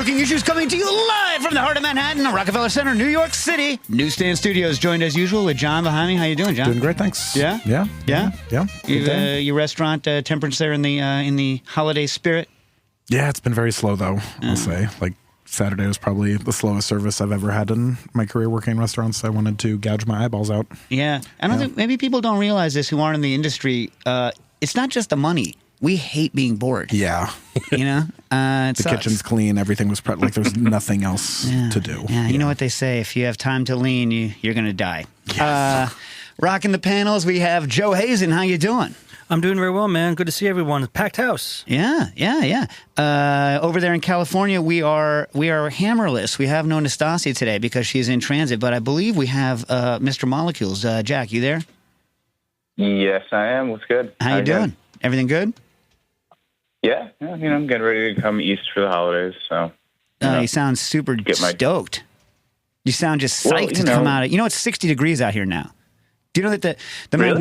Cooking Issues coming to you live from the heart of Manhattan, Rockefeller Center, New York City. Newsstand Studios, joined as usual with John behind me. How you doing, John? Doing great, thanks. Yeah? Yeah. Your restaurant, temperance there in the holiday spirit? Yeah, it's been very slow, though, I'll say. Like, Saturday was probably the slowest service I've ever had in my career working in restaurants. I wanted to gouge my eyeballs out. Yeah. I don't think, maybe people don't realize this who aren't in the industry. It's not just the money. We hate being bored. Yeah. You know? The kitchen's clean. Everything was prepped. Like, there's nothing else to do. Yeah, you know what they say. If you have time to lean, you're going to die. Yes. Rocking the panels, we have Joe Hazen. How you doing? I'm doing very well, man. Good to see everyone. Packed house. Yeah. Over there in California, we are hammerless. We have no Nastasia today because she's in transit, but I believe we have Mr. Molecules. Jack, you there? Yes, I am. What's good? How you doing? Everything good? Yeah, I'm getting ready to come east for the holidays, so. You sound super stoked. You sound just psyched to come out. It's 60 degrees out here now. Do you know that the Really?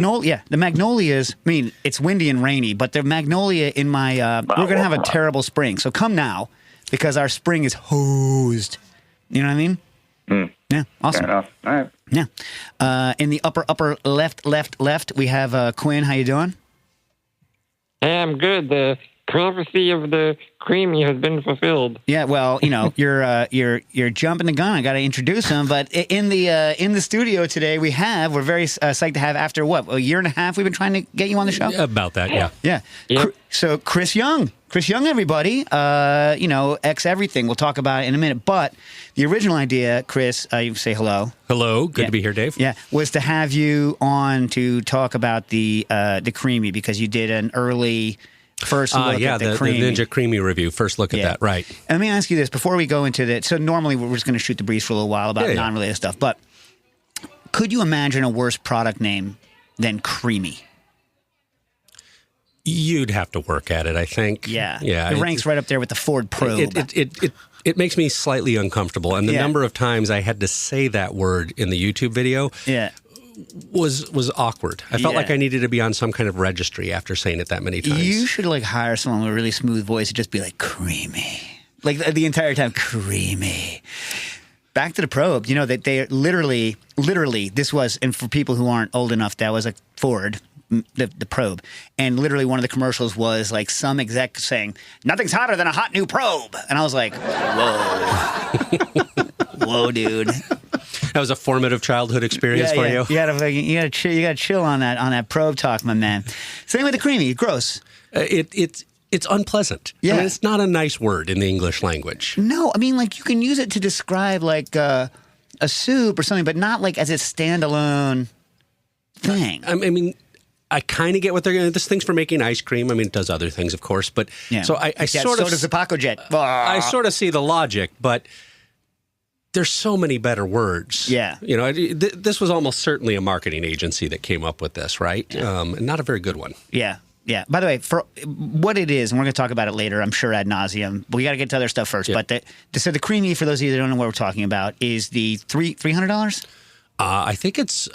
the magnolias, I mean, it's windy and rainy, but the magnolia in my, we're going to have a terrible spring. So come now, because our spring is hosed. You know what I mean? Mm. Yeah, awesome. Fair enough. All right. Yeah. In the upper left, we have Quinn. How you doing? Hey, I'm good. The prophecy of the creamy has been fulfilled. Yeah, well, you're jumping the gun. I got to introduce him. But in the studio today, we're very psyched to have, after a year and a half, we've been trying to get you on the show. About that, yeah. Yeah. Yep. So Chris Young, everybody. X everything. We'll talk about it in a minute. But the original idea, Chris, you say hello. Hello, good to be here, Dave. Yeah, was to have you on to talk about the creamy, because you did an early first look at the creamy. The Ninja Creamy review. First look at that, right. And let me ask you this before we go into that. So normally we're just going to shoot the breeze for a little while about non-related stuff, but could you imagine a worse product name than Creamy? You'd have to work at it, I think. Yeah. It ranks right up there with the Ford Probe. It makes me slightly uncomfortable, and the number of times I had to say that word in the YouTube video was awkward. I felt like I needed to be on some kind of registry after saying it that many times. You should hire someone with a really smooth voice and just be like, Creamy. Like the entire time, Creamy. Back to the Probe, that they literally, this was, and for people who aren't old enough, that was a Ford, the Probe. And literally one of the commercials was like some exec saying, nothing's hotter than a hot new Probe. And I was like, whoa. Whoa, dude. That was a formative childhood experience for you? You got to chill on that Probe talk, my man. Same with the Creamy. Gross. It's unpleasant. Yeah. I mean, it's not a nice word in the English language. No, I mean, like, you can use it to describe, like, a soup or something, but not, like, as a standalone thing. I mean, I kind of get what they're going to. This thing's for making ice cream. I mean, it does other things, of course, but so so does the Paco Jet. I sort of see the logic, but there's so many better words. Yeah. This was almost certainly a marketing agency that came up with this, right? Yeah. Not a very good one. Yeah. Yeah. By the way, for what it is, and we're going to talk about it later, I'm sure ad nauseum, but we got to get to other stuff first. Yeah. But the Creamy, for those of you that don't know what we're talking about, is the $300? I think it's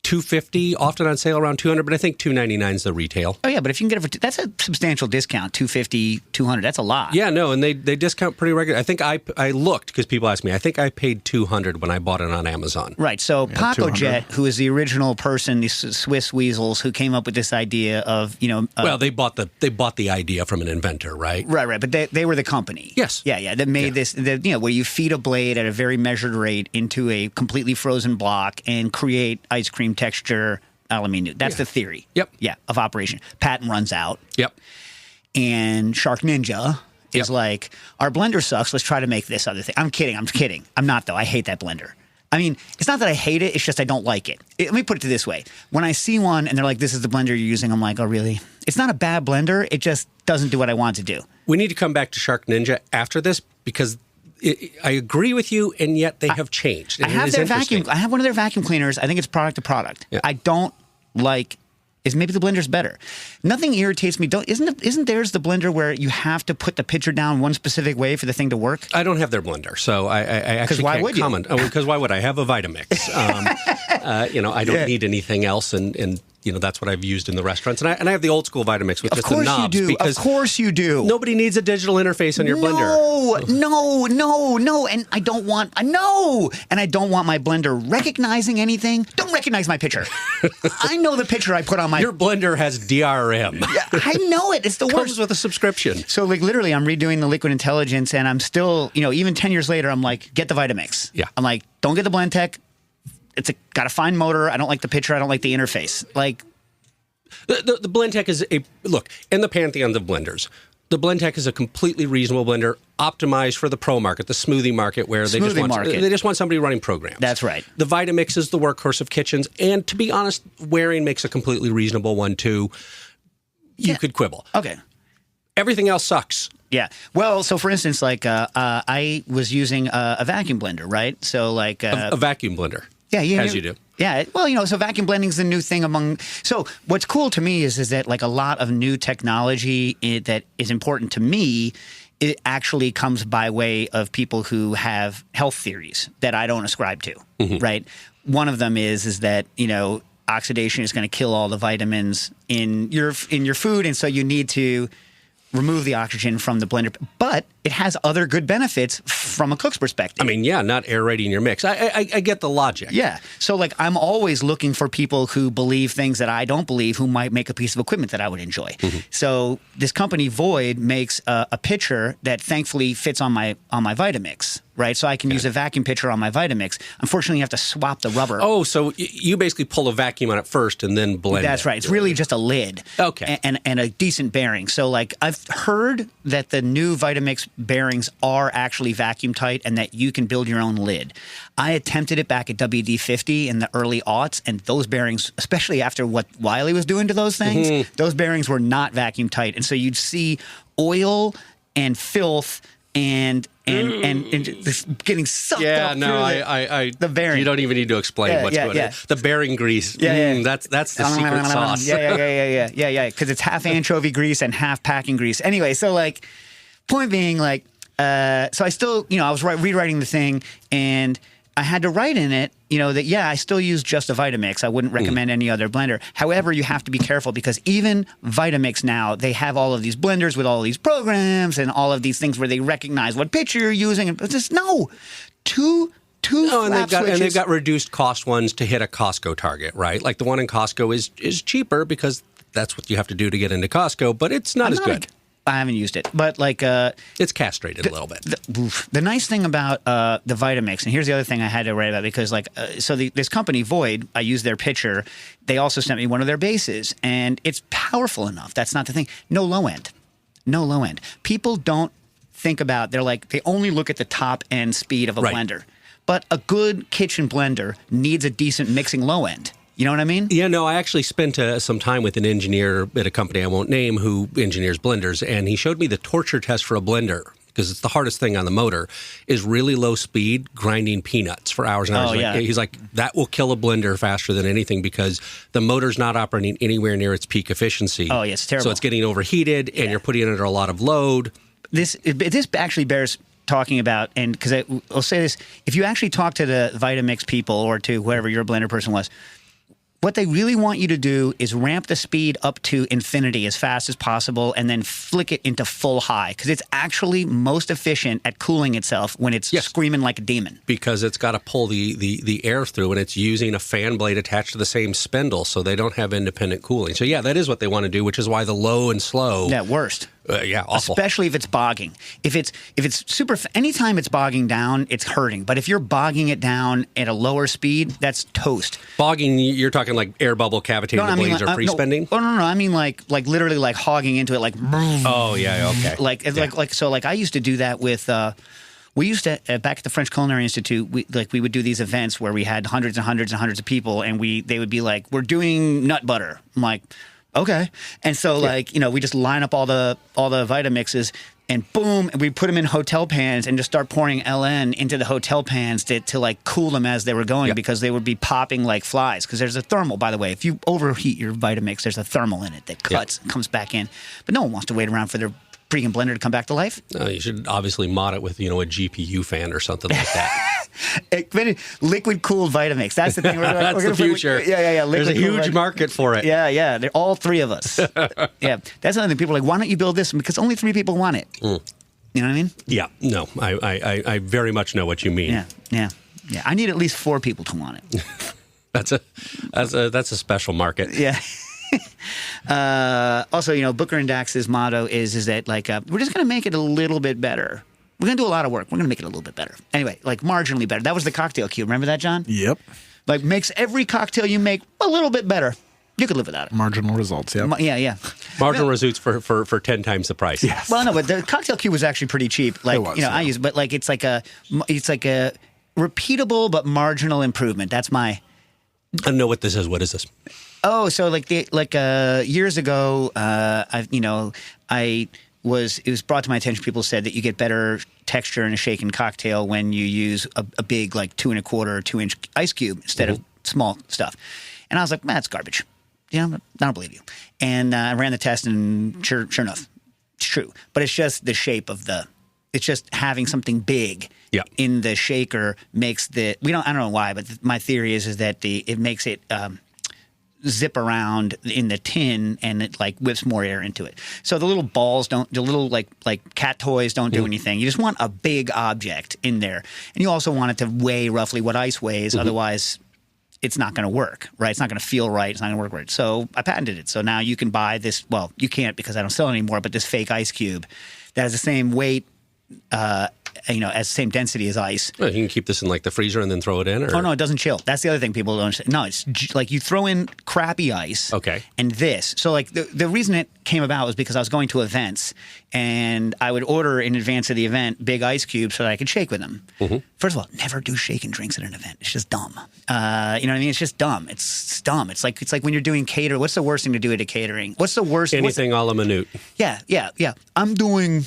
$250, often on sale around $200, but I think $299 is the retail. Oh yeah, but if you can get it for that's a substantial discount. $250, $200. That's a lot. Yeah, no, and they discount pretty regularly. I think I looked because people asked me. I think I paid $200 when I bought it on Amazon. Right. So Paco Jet, who is the original person, these Swiss weasels who came up with this idea of well, they bought the idea from an inventor, right? Right. But they were the company. Yes. Yeah. That made this. Where you feed a blade at a very measured rate into a completely frozen block and create ice cream texture aluminum. That's the theory. Yep. Yeah, of operation. Patent runs out. Yep. And Shark Ninja is like, our blender sucks. Let's try to make this other thing. I'm kidding. I'm not, though. I hate that blender. I mean, it's not that I hate it. It's just I don't like it. Let me put it this way. When I see one and they're like, this is the blender you're using, I'm like, oh, really? It's not a bad blender. It just doesn't do what I want to do. We need to come back to Shark Ninja after this because I agree with you, and yet they have changed. I have their vacuum. I have one of their vacuum cleaners. I think it's product to product. Yeah. I don't like. Is maybe the blender's better. Nothing irritates me. Isn't theirs the blender where you have to put the pitcher down one specific way for the thing to work? I don't have their blender, so I actually can't comment. Because why would I have a Vitamix? I don't need anything else, and that's what I've used in the restaurants. And I have the old school Vitamix with Of just the course you knobs. do. Because Of course you do. nobody needs a digital interface on your blender. No. And I don't want, And I don't want my blender recognizing anything. Don't recognize my picture. I know the picture I put on my... Your blender has DRM. Yeah, I know it. It's the worst. Comes with a subscription. So like literally I'm redoing the Liquid Intelligence and I'm still, even 10 years later, I'm like, get the Vitamix. Yeah. I'm like, don't get the Blendtec. It's got a fine motor. I don't like the picture. I don't like the interface. Like... The Blendtec is in the pantheon of blenders, the Blendtec is a completely reasonable blender, optimized for the pro market, the smoothie market, where they just want somebody running programs. That's right. The Vitamix is the workhorse of kitchens, and to be honest, Waring makes a completely reasonable one too. You could quibble. Okay. Everything else sucks. Yeah. Well, so for instance, like I was using a vacuum blender, right? So like a vacuum blender. Yeah, as you do. Yeah, well, so vacuum blending is the new thing among. So what's cool to me is that like a lot of new technology that is important to me, it actually comes by way of people who have health theories that I don't ascribe to. Mm-hmm. Right. One of them is that oxidation is going to kill all the vitamins in your food, and so you need to remove the oxygen from the blender, but it has other good benefits from a cook's perspective. I mean, not aerating your mix. I get the logic. Yeah. So, like, I'm always looking for people who believe things that I don't believe, who might make a piece of equipment that I would enjoy. Mm-hmm. So, this company Void makes a pitcher that thankfully fits on my Vitamix. Right, so I can use a vacuum pitcher on my Vitamix. Unfortunately, you have to swap the rubber. Oh, so you basically pull a vacuum on it first and then blend it. That's right. It's really just a lid. Okay. And a decent bearing. So, like, I've heard that the new Vitamix bearings are actually vacuum tight and that you can build your own lid. I attempted it back at WD-50 in the early aughts, and those bearings, especially after what Wiley was doing to those things, those bearings were not vacuum tight. And so you'd see oil and filth and just getting sucked up through the bearing. You don't even need to explain what's going on. The bearing grease. That's the secret sauce. Yeah. Because it's half anchovy grease and half packing grease. Anyway, so like, point being, like, so I still, I was rewriting the thing, and I had to write in it, that, I still use just a Vitamix. I wouldn't recommend any other blender. However, you have to be careful because even Vitamix now, they have all of these blenders with all of these programs and all of these things where they recognize what pitcher you're using. And just, two and they've got reduced cost ones to hit a Costco target, right? Like the one in Costco is cheaper because that's what you have to do to get into Costco, but it's not as good. I haven't used it, but like it's castrated a little bit. The nice thing about the Vitamix, and here's the other thing I had to write about because this company Void, I use their pitcher. They also sent me one of their bases, and it's powerful enough. That's not the thing. No low end. People don't think about. They only look at the top end speed of a blender, but a good kitchen blender needs a decent mixing low end. You know what I mean? Yeah, no, I actually spent some time with an engineer at a company I won't name who engineers blenders, and he showed me the torture test for a blender, because it's the hardest thing on the motor, is really low speed grinding peanuts for hours and hours. He's like, that will kill a blender faster than anything because the motor's not operating anywhere near its peak efficiency. Oh, yeah, it's terrible. So it's getting overheated, and you're putting it under a lot of load. This actually bears talking about, and because I'll say this, if you actually talk to the Vitamix people or to whoever your blender person was, what they really want you to do is ramp the speed up to infinity as fast as possible and then flick it into full high because it's actually most efficient at cooling itself when it's screaming like a demon. Because it's got to pull the air through, and it's using a fan blade attached to the same spindle, so they don't have independent cooling. So that is what they want to do, which is why the low and slow. Yeah, worst. Awful. Especially if it's bogging. If it's super, anytime it's bogging down, it's hurting. But if you're bogging it down at a lower speed, that's toast. Bogging, you're talking like air bubble cavitating the blades or pre-spending? No, I mean like literally like hogging into it like. Oh yeah, okay. So I used to do that with. We used to back at the French Culinary Institute. We would do these events where we had hundreds and hundreds and hundreds of people, and they would be like, "We're doing nut butter." I'm like, okay. And so we just line up all the Vitamixes and boom, and we put them in hotel pans and just start pouring LN into the hotel pans to like cool them as they were going because they would be popping like flies. Because there's a thermal, by the way. If you overheat your Vitamix, there's a thermal in it that cuts and comes back in. But no one wants to wait around for their freaking blender to come back to life? You should obviously mod it with, a GPU fan or something like that. Liquid cooled Vitamix. That's the thing. That's the future. Yeah. There's a huge market for it. Yeah. They're all three of us. Yeah. That's another thing. People are like, why don't you build this? Because only 3 people want it. You know what I mean? Yeah. No, I very much know what you mean. Yeah. I need at least 4 people to want it. That's a special market. Yeah. Also, Booker and Dax's motto is that like we're just going to make it a little bit better. We're going to do a lot of work. We're going to make it a little bit better. Anyway, like marginally better. That was the cocktail cue. Remember that, John? Yep. Like makes every cocktail you make a little bit better. You could live without it. Marginal results, yeah. Yeah. Marginal results for 10 times the price. Yes. Well, no, but the cocktail cue was actually pretty cheap. Like, It was, I use, but like it's like a repeatable but marginal improvement. That's my. I don't know what this is. What is this? Oh, so years ago, it was brought to my attention. People said that you get better texture in a shaken cocktail when you use a big, like 2 1/4 or 2 inch ice cube instead of small stuff. And I was like, man, that's garbage. I don't believe you. And I ran the test, and sure enough, it's true. But it's just the shape of it's just having something big in the shaker makes I don't know why, but my theory is that it makes it zip around in the tin, and it like whips more air into it. So the little balls the little like cat toys don't do anything. You just want a big object in there. And you also want it to weigh roughly what ice weighs. Otherwise, it's not going to work, right? It's not going to feel right. It's not going to work right. So I patented it. So now you can buy this. Well, you can't because I don't sell it anymore, but this fake ice cube that has the same weight, as same density as ice. Well, you can keep this in like the freezer and then throw it in? Or? Oh, no, it doesn't chill. That's the other thing people don't understand. No, it's like you throw in crappy ice. Okay. And this. So like the reason it came about was because I was going to events, and I would order in advance of the event big ice cubes so that I could shake with them. First of all, never do shaken drinks at an event. It's just dumb. You know what I mean? It's just dumb. It's dumb. It's like when you're doing catering. What's the worst thing to do at a catering? What's the worst? Anything a la minute. Yeah. I'm doing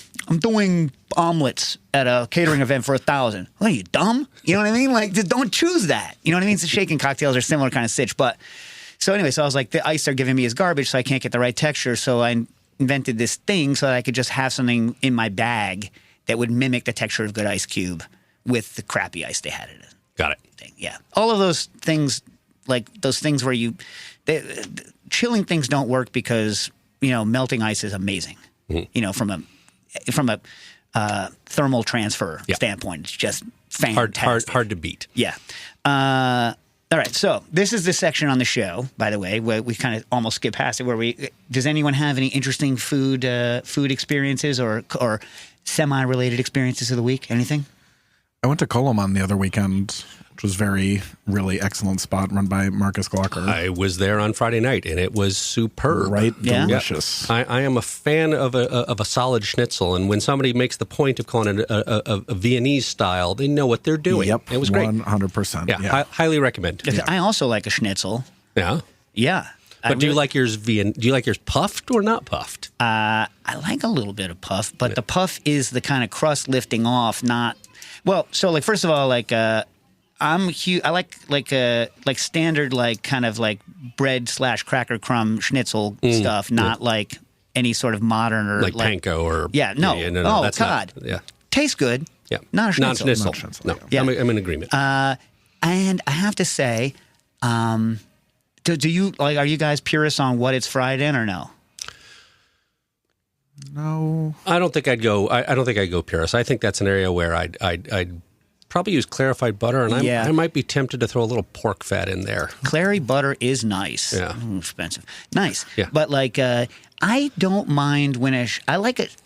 omelets at a catering event for 1,000. What are you, dumb? You know what I mean? Like, just don't choose that. You know what I mean? So shaken cocktails are similar kind of sitch. But so anyway, so I was like, the ice they're giving me is garbage, so I can't get the right texture. So I invented this thing so that I could just have something in my bag that would mimic the texture of good ice cube with the crappy ice they had in it. Got it. Yeah. All of those things, like those things where chilling things don't work because, melting ice is amazing. From a thermal transfer standpoint, it's just fantastic. Hard to beat. Yeah. All right. So this is the section on the show, by the way, where we kind of almost skip past it. Does anyone have any interesting food experiences or semi-related experiences of the week? Anything? I went to Colomon the other weekend, which was really excellent spot run by Marcus Glocker. I was there on Friday night, and it was superb. Right? Yeah. Delicious. I am a fan of a solid schnitzel, and when somebody makes the point of calling it a Viennese style, they know what they're doing. Yep. It was great. 100%. Yeah. Highly recommend. I also like a schnitzel. Yeah. Yeah. But do you like yours puffed or not puffed? I like a little bit of puff, but the puff is the kind of crust lifting off, not. Well, so like first of all, like I'm huge. I like standard like kind of like bread / cracker crumb schnitzel stuff, not like any sort of modern or like panko or no. no, Oh that's God, tastes good. Yeah, not a schnitzel. Non-schnitzel. No, Yeah. I'm in agreement. And I have to say, do you are you guys purists on what it's fried in or no? No. I don't think I'd go. I don't think I'd go purist. I think that's an area where I'd probably use clarified butter, and I might be tempted to throw a little pork fat in there. Clary butter is nice. Yeah, expensive. Nice. Yeah, but like I don't mind when I like it.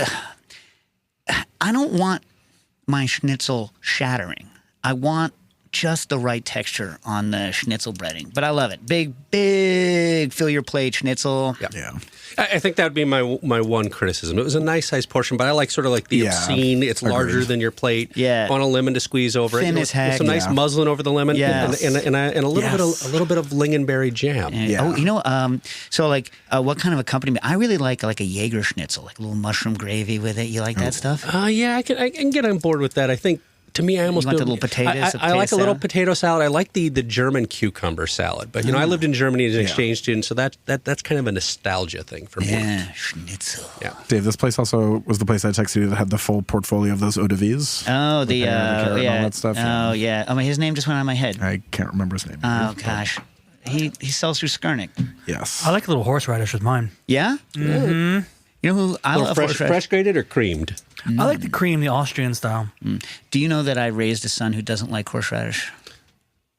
I don't want my schnitzel shattering. I want just the right texture on the schnitzel breading. But I love it. Big, fill your plate schnitzel. Yeah. I think that would be my one criticism. It was a nice sized portion, but I like sort of like the obscene. It's larger than your plate. Yeah. On a lemon to squeeze over Thin it. as heck. Some nice muslin over the lemon. Yeah. And a little bit of lingonberry jam. And, so like what kind of accompaniment? I really like a Jaeger schnitzel, like a little mushroom gravy with it. You like that stuff? Yeah, I can get on board with that. I think To me, I almost want do the little potatoes. I like a little salad? potato salad. I like the German cucumber salad. But I lived in Germany as an exchange student, so that's kind of a nostalgia thing for me. Yeah, schnitzel. Yeah. Dave, this place also was the place I texted you that had the full portfolio of those eau de vies. Oh, the carrot and yeah. all that stuff. Oh, yeah. I mean, his name just went out of my head. I can't remember his name. Oh, gosh. He sells through Skurnik. Yes. I like a little horseradish with mine. Yeah? Mm-hmm. You know who I love? Fresh grated or creamed? I like the cream, the Austrian style. Do you know that I raised a son who doesn't like horseradish?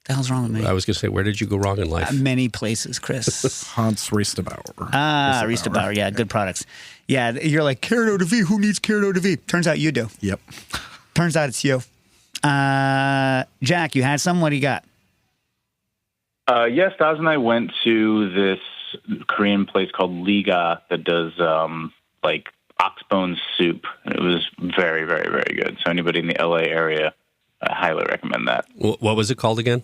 The hell's wrong with me? I was going to say, where did you go wrong in life? Many places, Chris. Hans Riesterbauer. Riesterbauer. Yeah, good products. Yeah, you're like, carrot eau de vie. Who needs carrot eau de vie? Turns out you do. Yep. Turns out it's you. Jack, you had some? What do you got? Yes, Daz and I went to this Korean place called Liga that does like oxbone soup, and it was very, very, very good. So anybody in the LA area, I highly recommend that. What was it called again?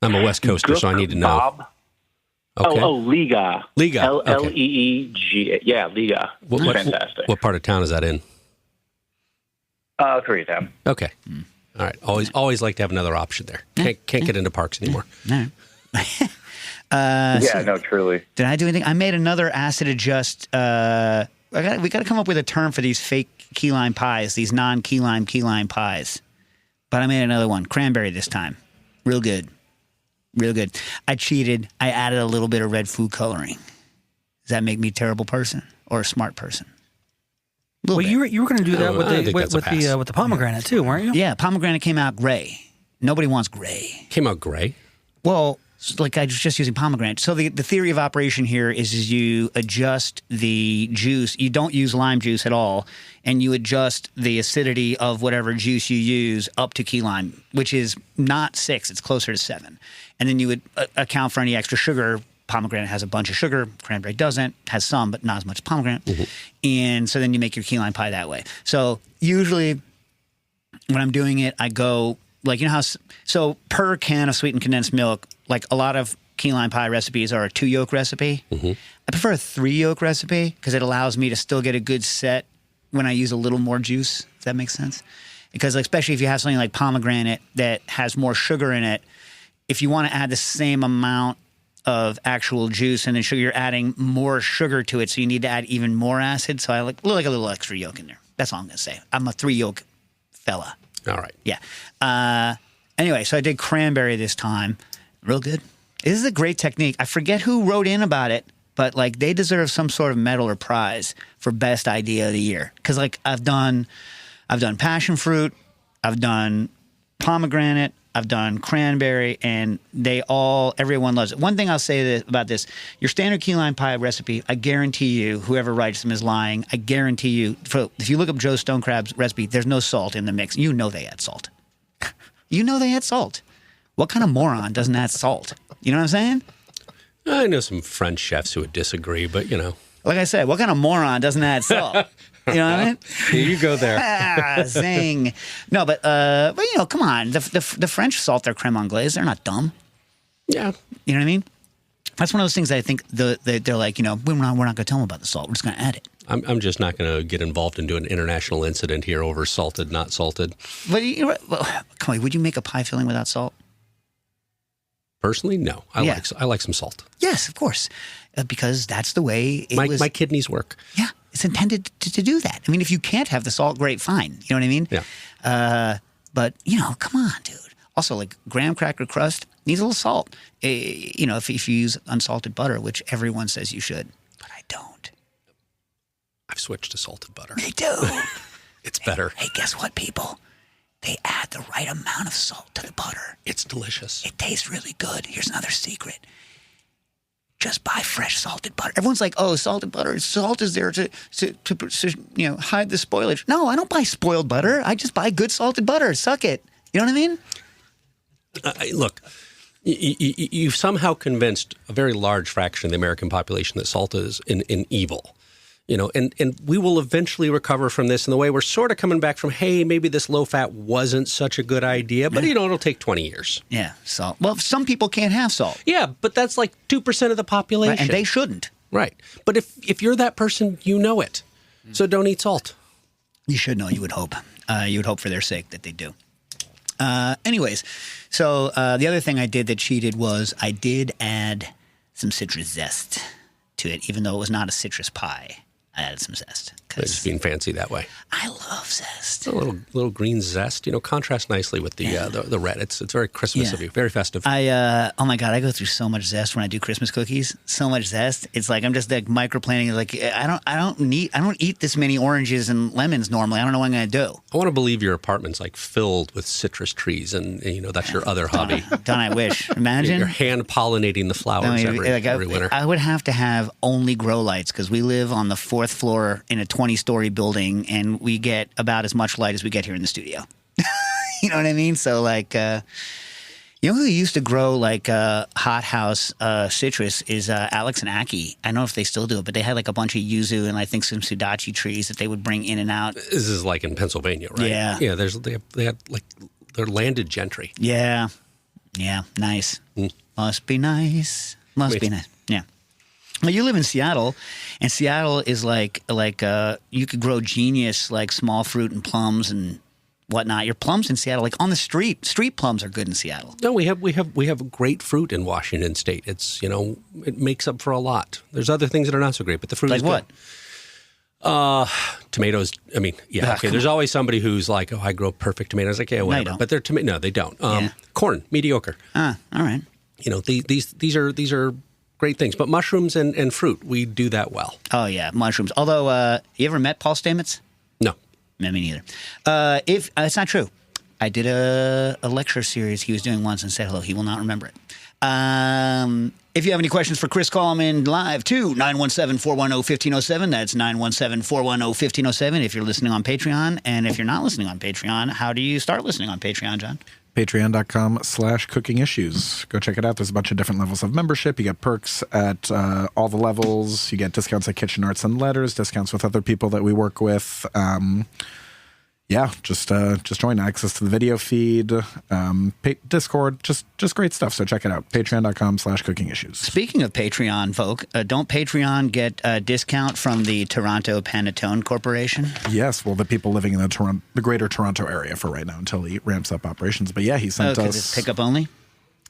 I'm a West Coaster, so I need to know. Bob. Okay. Oh, Liga. Liga. Leega. Yeah, Liga. Fantastic. What part of town is that in? Koreatown. Okay. All right. Always like to have another option there. Can't get into parks anymore. All right. No, truly. Did I do anything? I made another acid adjust. We got to come up with a term for these fake key lime pies, these non-key lime pies. But I made another one, cranberry this time. Real good. Real good. I cheated. I added a little bit of red food coloring. Does that make me a terrible person or a smart person? Well, you were going to do that with the pomegranate too, weren't you? Yeah, pomegranate came out gray. Nobody wants gray. Came out gray? Well, like I was just using pomegranate. So the theory of operation here is you adjust the juice. You don't use lime juice at all, and you adjust the acidity of whatever juice you use up to key lime, which is not 6. It's closer to 7. And then you would account for any extra sugar. Pomegranate has a bunch of sugar. Cranberry doesn't. Has some, but not as much as pomegranate. Mm-hmm. And so then you make your key lime pie that way. So usually when I'm doing it, I go like, you know how – so per can of sweetened condensed milk, like a lot of key lime pie recipes are a 2-yolk recipe. Mm-hmm. I prefer a 3-yolk recipe because it allows me to still get a good set when I use a little more juice, if that makes sense. Because like, especially if you have something like pomegranate that has more sugar in it, if you want to add the same amount of actual juice and then sugar, you're adding more sugar to it, so you need to add even more acid. So I like a little extra yolk in there. That's all I'm going to say. I'm a 3-yolk fella. All right. Yeah. Anyway, so I did cranberry this time. Real good. This is a great technique. I forget who wrote in about it, but like they deserve some sort of medal or prize for best idea of the year. Because like I've done passion fruit, I've done pomegranate, I've done cranberry, and everyone loves it. One thing I'll say about this, your standard key lime pie recipe, I guarantee you, whoever writes them is lying. I guarantee you, if you look up Joe Stonecrab's recipe, there's no salt in the mix. You know they add salt. You know they add salt. What kind of moron doesn't add salt? You know what I'm saying? I know some French chefs who would disagree, but you know. Like I said, what kind of moron doesn't add salt? You know what I mean? Here you go there. Zing. No, but you know, come on. The French salt their creme anglaise. They're not dumb. Yeah. You know what I mean? That's one of those things that I think they're like, you know, we're not going to tell them about the salt. We're just going to add it. I'm just not going to get involved and do an international incident here over salted, not salted. But come on, would you make a pie filling without salt? Personally, no. I like some salt. Yes, of course, because that's the way my kidneys work. Yeah, it's intended to do that. I mean, if you can't have the salt, great, fine. You know what I mean? Yeah. But you know, come on, dude. Also, like graham cracker crust needs a little salt. You know, if you use unsalted butter, which everyone says you should, but I don't. I've switched to salted butter. Me too. It's better. Hey, guess what, people? They add the right amount of salt to the butter. It's delicious. It tastes really good. Here's another secret. Just buy fresh salted butter. Everyone's like, "Oh, salted butter. Salt is there to you know, hide the spoilage." No, I don't buy spoiled butter. I just buy good salted butter. Suck it. You know what I mean? Look, you've somehow convinced a very large fraction of the American population that salt is an evil. You know, and we will eventually recover from this in the way we're sort of coming back from, hey, maybe this low fat wasn't such a good idea, but, you know, it'll take 20 years. Yeah, salt. Well, some people can't have salt. Yeah, but that's like 2% of the population. Right, and they shouldn't. Right. But if you're that person, you know it. So don't eat salt. You should know. You would hope. You would hope for their sake that they do. Anyways, so the other thing I did that cheated was I did add some citrus zest to it, even though it was not a citrus pie. I added some zest. It's being fancy that way. I love zest. A little green zest, contrasts nicely with the red. It's very Christmas of you, very festive. Oh my God, I go through so much zest when I do Christmas cookies. So much zest. It's like I'm just like microplaning. Like I don't eat this many oranges and lemons normally. I don't know what I'm going to do. I want to believe your apartment's like filled with citrus trees, and that's your other hobby. Don't I wish? Imagine you're hand pollinating the flowers every winter. I would have to have only grow lights because we live on the 4th floor in a 20-story building, and we get about as much light as we get here in the studio. You know what I mean? So, like, you know who used to grow, like, hothouse citrus is Alex and Aki. I don't know if they still do it, but they had, like, a bunch of yuzu and, I think, some sudachi trees that they would bring in and out. This is, like, in Pennsylvania, right? Yeah. Yeah, they had, like, they're landed gentry. Yeah. Yeah, nice. Must be nice. Must be nice. Yeah. Well, you live in Seattle, and Seattle is like you could grow genius like small fruit and plums and whatnot. Your plums in Seattle, like on the street plums are good in Seattle. No, we have great fruit in Washington State. It's it makes up for a lot. There's other things that are not so great, but the fruit like is good. What? Tomatoes. I mean, yeah. Okay. There's always somebody who's like, "Oh, I grow perfect tomatoes." Like, yeah, whatever. No, but they're no, they don't. Corn, mediocre. All right. These are great things, but mushrooms and fruit, we do that well. Oh yeah, mushrooms. Although, you ever met Paul Stamets? No, me neither. If it's not true, I did a lecture series he was doing once and said hello. He will not remember it. If you have any questions for Chris, call him in live to 917-410-1507. That's 917-410-1507 if you're listening on Patreon. And if you're not listening on Patreon, how do you start listening on Patreon, John? Patreon.com/cooking issues. Go check it out. There's a bunch of different levels of membership. You get perks at all the levels. You get discounts at Kitchen Arts and Letters, discounts with other people that we work with. Just join. Access to the video feed, Discord, just great stuff. So check it out. Patreon.com/cooking issues. Speaking of Patreon, folk, don't Patreon get a discount from the Toronto Panettone Corporation? Yes. Well, the people living in the greater Toronto area for right now until he ramps up operations. But yeah, he sent us. It's pickup only?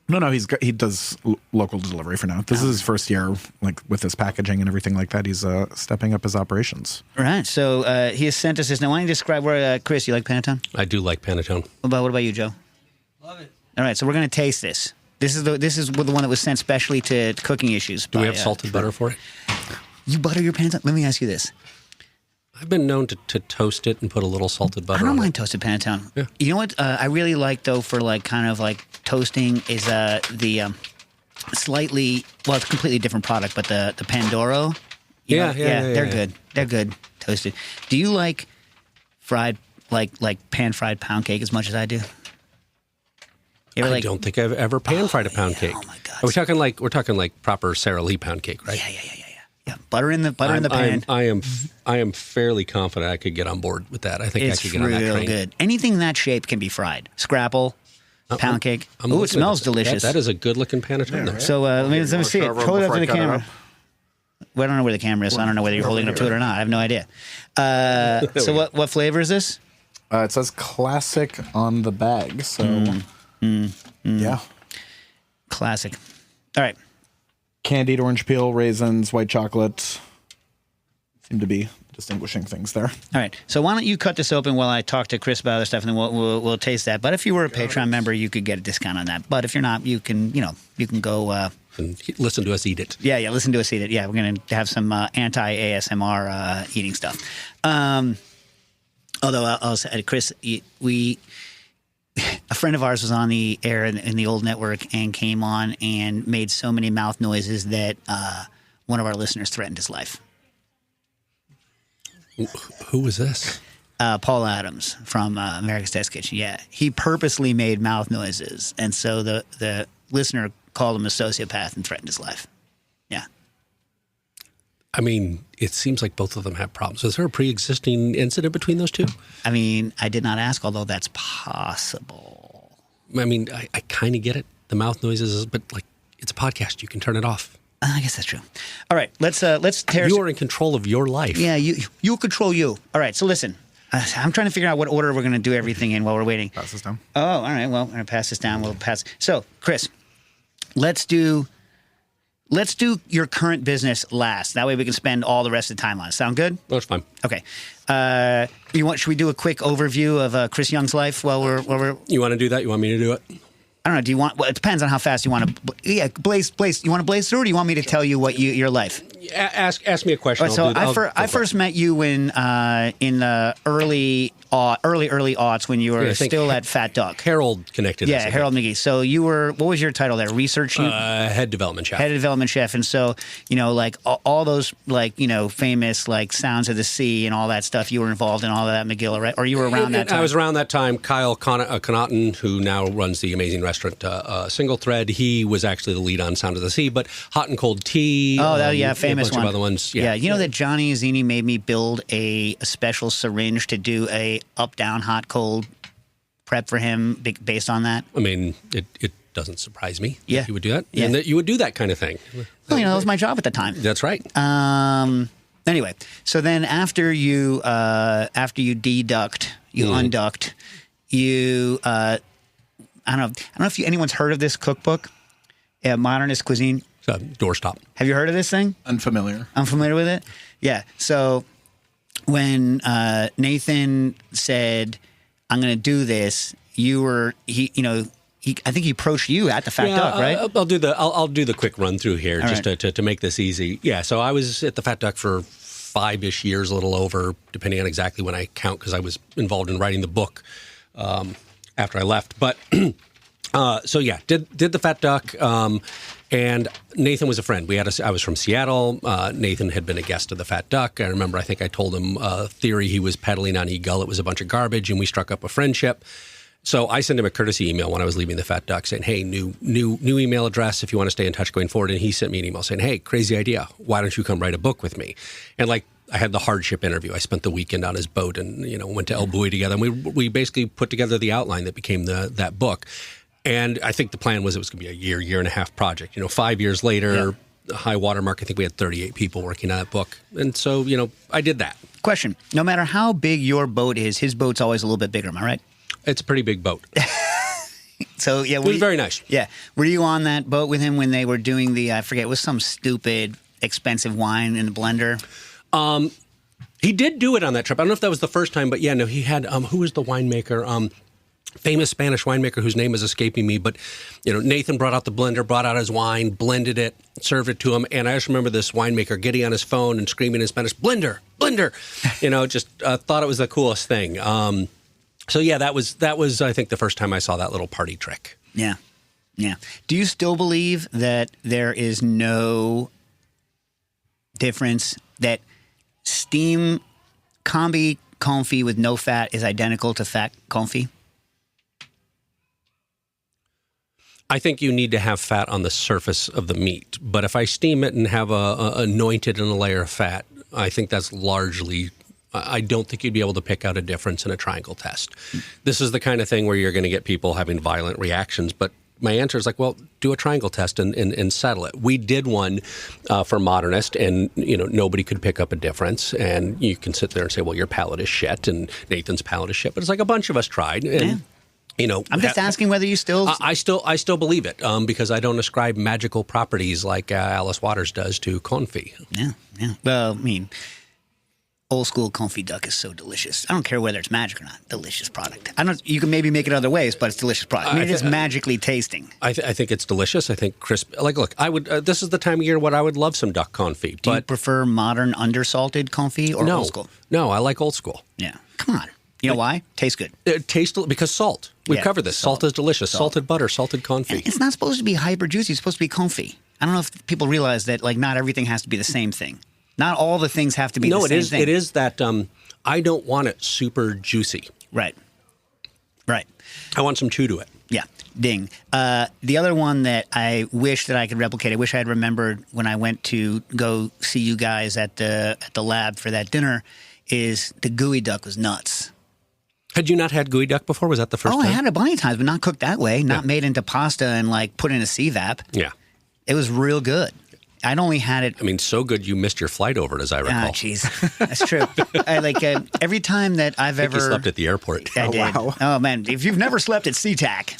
No, he does local delivery for now. This is his first year, like with his packaging and everything like that. He's stepping up his operations. Right. So he has sent us this. Now, why don't you describe where Chris? You like Panettone? I do like Panettone. What about you, Joe? Love it. All right. So we're going to taste this. This is the one that was sent specially to Cooking Issues. Do we have salted butter for it? You butter your panettone? Let me ask you this. I've been known to toast it and put a little salted butter on it. I don't mind toasted panettone. Yeah. You know what I really like, though, for like kind of like toasting is the slightly, well, it's a completely different product, but the Pandoro. Yeah, they're good. They're good toasted. Do you like fried, like pan-fried pound cake as much as I do? I don't think I've ever pan-fried a pound cake. Oh, my God. We're talking like proper Sara Lee pound cake, right? Yeah, butter in the pan. I am fairly confident I could get on board with that. I think I could get on that train. It's real good. Anything that shape can be fried. Scrapple, pound cake. Ooh, it smells delicious. That is a good looking panettone there. So let me see it. Hold it up to the camera. Well, I don't know where the camera is, so I don't know whether you're holding it up to it or not. I have no idea. So what flavor is this? It says classic on the bag. So yeah, classic. All right. Candied orange peel, raisins, white chocolate seem to be distinguishing things there. All right. So why don't you cut this open while I talk to Chris about other stuff, and then we'll taste that. But if you were a Patreon member, you could get a discount on that. But if you're not, you can go and listen to us eat it. Yeah, listen to us eat it. Yeah, we're going to have some anti-ASMR eating stuff. Although I'll say, Chris, a friend of ours was on the air in the old network and came on and made so many mouth noises that one of our listeners threatened his life. Who was this? Paul Adams from America's Test Kitchen. Yeah, he purposely made mouth noises, and so the listener called him a sociopath and threatened his life. Yeah. I mean, it seems like both of them have problems. Is there a pre-existing incident between those two? I mean, I did not ask, although that's possible. I mean, I kind of get it. The mouth noises, but like, it's a podcast. You can turn it off. I guess that's true. All right, let's tear. You are in control of your life. Yeah, you control you. All right, so listen. I'm trying to figure out what order we're going to do everything in while we're waiting. Pass this down. Oh, all right. Well, I'm going to pass this down. We'll pass. So, Chris, let's do your current business last. That way we can spend all the rest of the time on it. Sound good? That's fine. Okay. Should we do a quick overview of Chris Young's life while we're? You want to do that? You want me to do it? I don't know. Do you want? Well, it depends on how fast you want to. Yeah, blaze. You want to blaze through, or do you want me to tell you what your life? Ask me a question. Right, so I first met you when in the early aughts when you were still at Fat Duck. Harold connected. Yeah, Harold McGee. So you were. What was your title there? Research. Head development chef. Head development chef, and so like all those famous like Sounds of the Sea and all that stuff. You were involved in all of that, McGill, right? Or you were around that time? I was around that time. Kyle Connaughton, who now runs the amazing restaurant Single Thread, he was actually the lead on Sound of the Sea. But Hot and Cold Tea. Oh, famous a bunch one. Of other ones. Yeah. You know that Johnny Azzini made me build a special syringe to do a up, down, hot, cold prep for him based on that? I mean, it doesn't surprise me that you would do that. Yeah. And that you would do that kind of thing. Well, that was my job at the time. That's right. Anyway, so then after you deduct, unduct, I don't know if anyone's heard of this cookbook, Modernist Cuisine. Doorstop. Have you heard of this thing? Unfamiliar. Unfamiliar with it? Yeah. So when Nathan said, "I'm going to do this," I think he approached you at the Fat Duck, right? I'll do the quick run through here All just right. to make this easy. Yeah. So I was at the Fat Duck for 5-ish years, a little over, depending on exactly when I count, because I was involved in writing the book after I left. But did the Fat Duck. And Nathan was a friend. I was from Seattle. Nathan had been a guest of the Fat Duck. I remember, I think I told him a theory he was peddling on eGullet was a bunch of garbage, and we struck up a friendship. So I sent him a courtesy email when I was leaving the Fat Duck saying, hey, new email address if you want to stay in touch going forward. And he sent me an email saying, hey, crazy idea. Why don't you come write a book with me? And I had the hardship interview. I spent the weekend on his boat and, went to El Buoy together. And we basically put together the outline that became that book. And I think the plan was it was going to be a year and a half project. 5 years later, high water mark, I think we had 38 people working on that book. And so, I did that. Question. No matter how big your boat is, his boat's always a little bit bigger. Am I right? It's a pretty big boat. So, yeah. It was very nice. Yeah. Were you on that boat with him when they were doing I forget, it was some stupid, expensive wine in the blender? He did do it on that trip. I don't know if that was the first time, but he had, who was the winemaker? Famous Spanish winemaker whose name is escaping me, but Nathan brought out the blender, brought out his wine, blended it, served it to him, and I just remember this winemaker getting on his phone and screaming in Spanish, "Blender, blender!" Just thought it was the coolest thing. That was I think the first time I saw that little party trick. Yeah, yeah. Do you still believe that there is no difference that steam combi confit with no fat is identical to fat confit? I think you need to have fat on the surface of the meat. But if I steam it and have anointed in a layer of fat, I think that's largely, I don't think you'd be able to pick out a difference in a triangle test. This is the kind of thing where you're going to get people having violent reactions. But my answer is well, do a triangle test and settle it. We did one for Modernist, and nobody could pick up a difference. And you can sit there and say, well, your palate is shit, and Nathan's palate is shit. But it's a bunch of us tried. And, I'm just asking whether you still... I still believe it because I don't ascribe magical properties like Alice Waters does to confit. Yeah. Well, I mean, old school confit duck is so delicious. I don't care whether it's magic or not. Delicious product. You can maybe make it other ways, but it's delicious product. It is magically tasting. I think it's delicious. I think crisp. Look, I would. This is the time of year when I would love some duck confit. Do you prefer modern undersalted confit or old school? No, I like old school. Yeah. Come on. You know why? Tastes good. It tastes because salt. We've covered this. Salt is delicious. Salted butter, salted confit. And it's not supposed to be hyper juicy. It's supposed to be confit. I don't know if people realize that not everything has to be the same thing. Not all the things have to be the same thing. No, it is that I don't want it super juicy. Right. I want some chew to it. Yeah. Ding. The other one that I wish that I could replicate, I wish I had remembered when I went to go see you guys at the lab for that dinner, is the gooey duck was nuts. Had you not had gooey duck before? Was that the first time? I had it a bunch of times, but not cooked that way. Not made into pasta and put in a CVAP. Yeah. It was real good. I'd only had it. I mean, so good you missed your flight over it, as I recall. Ah, jeez, that's true. Every time that I've I think ever you slept at the airport. I did. wow. Oh man, if you've never slept at SeaTac,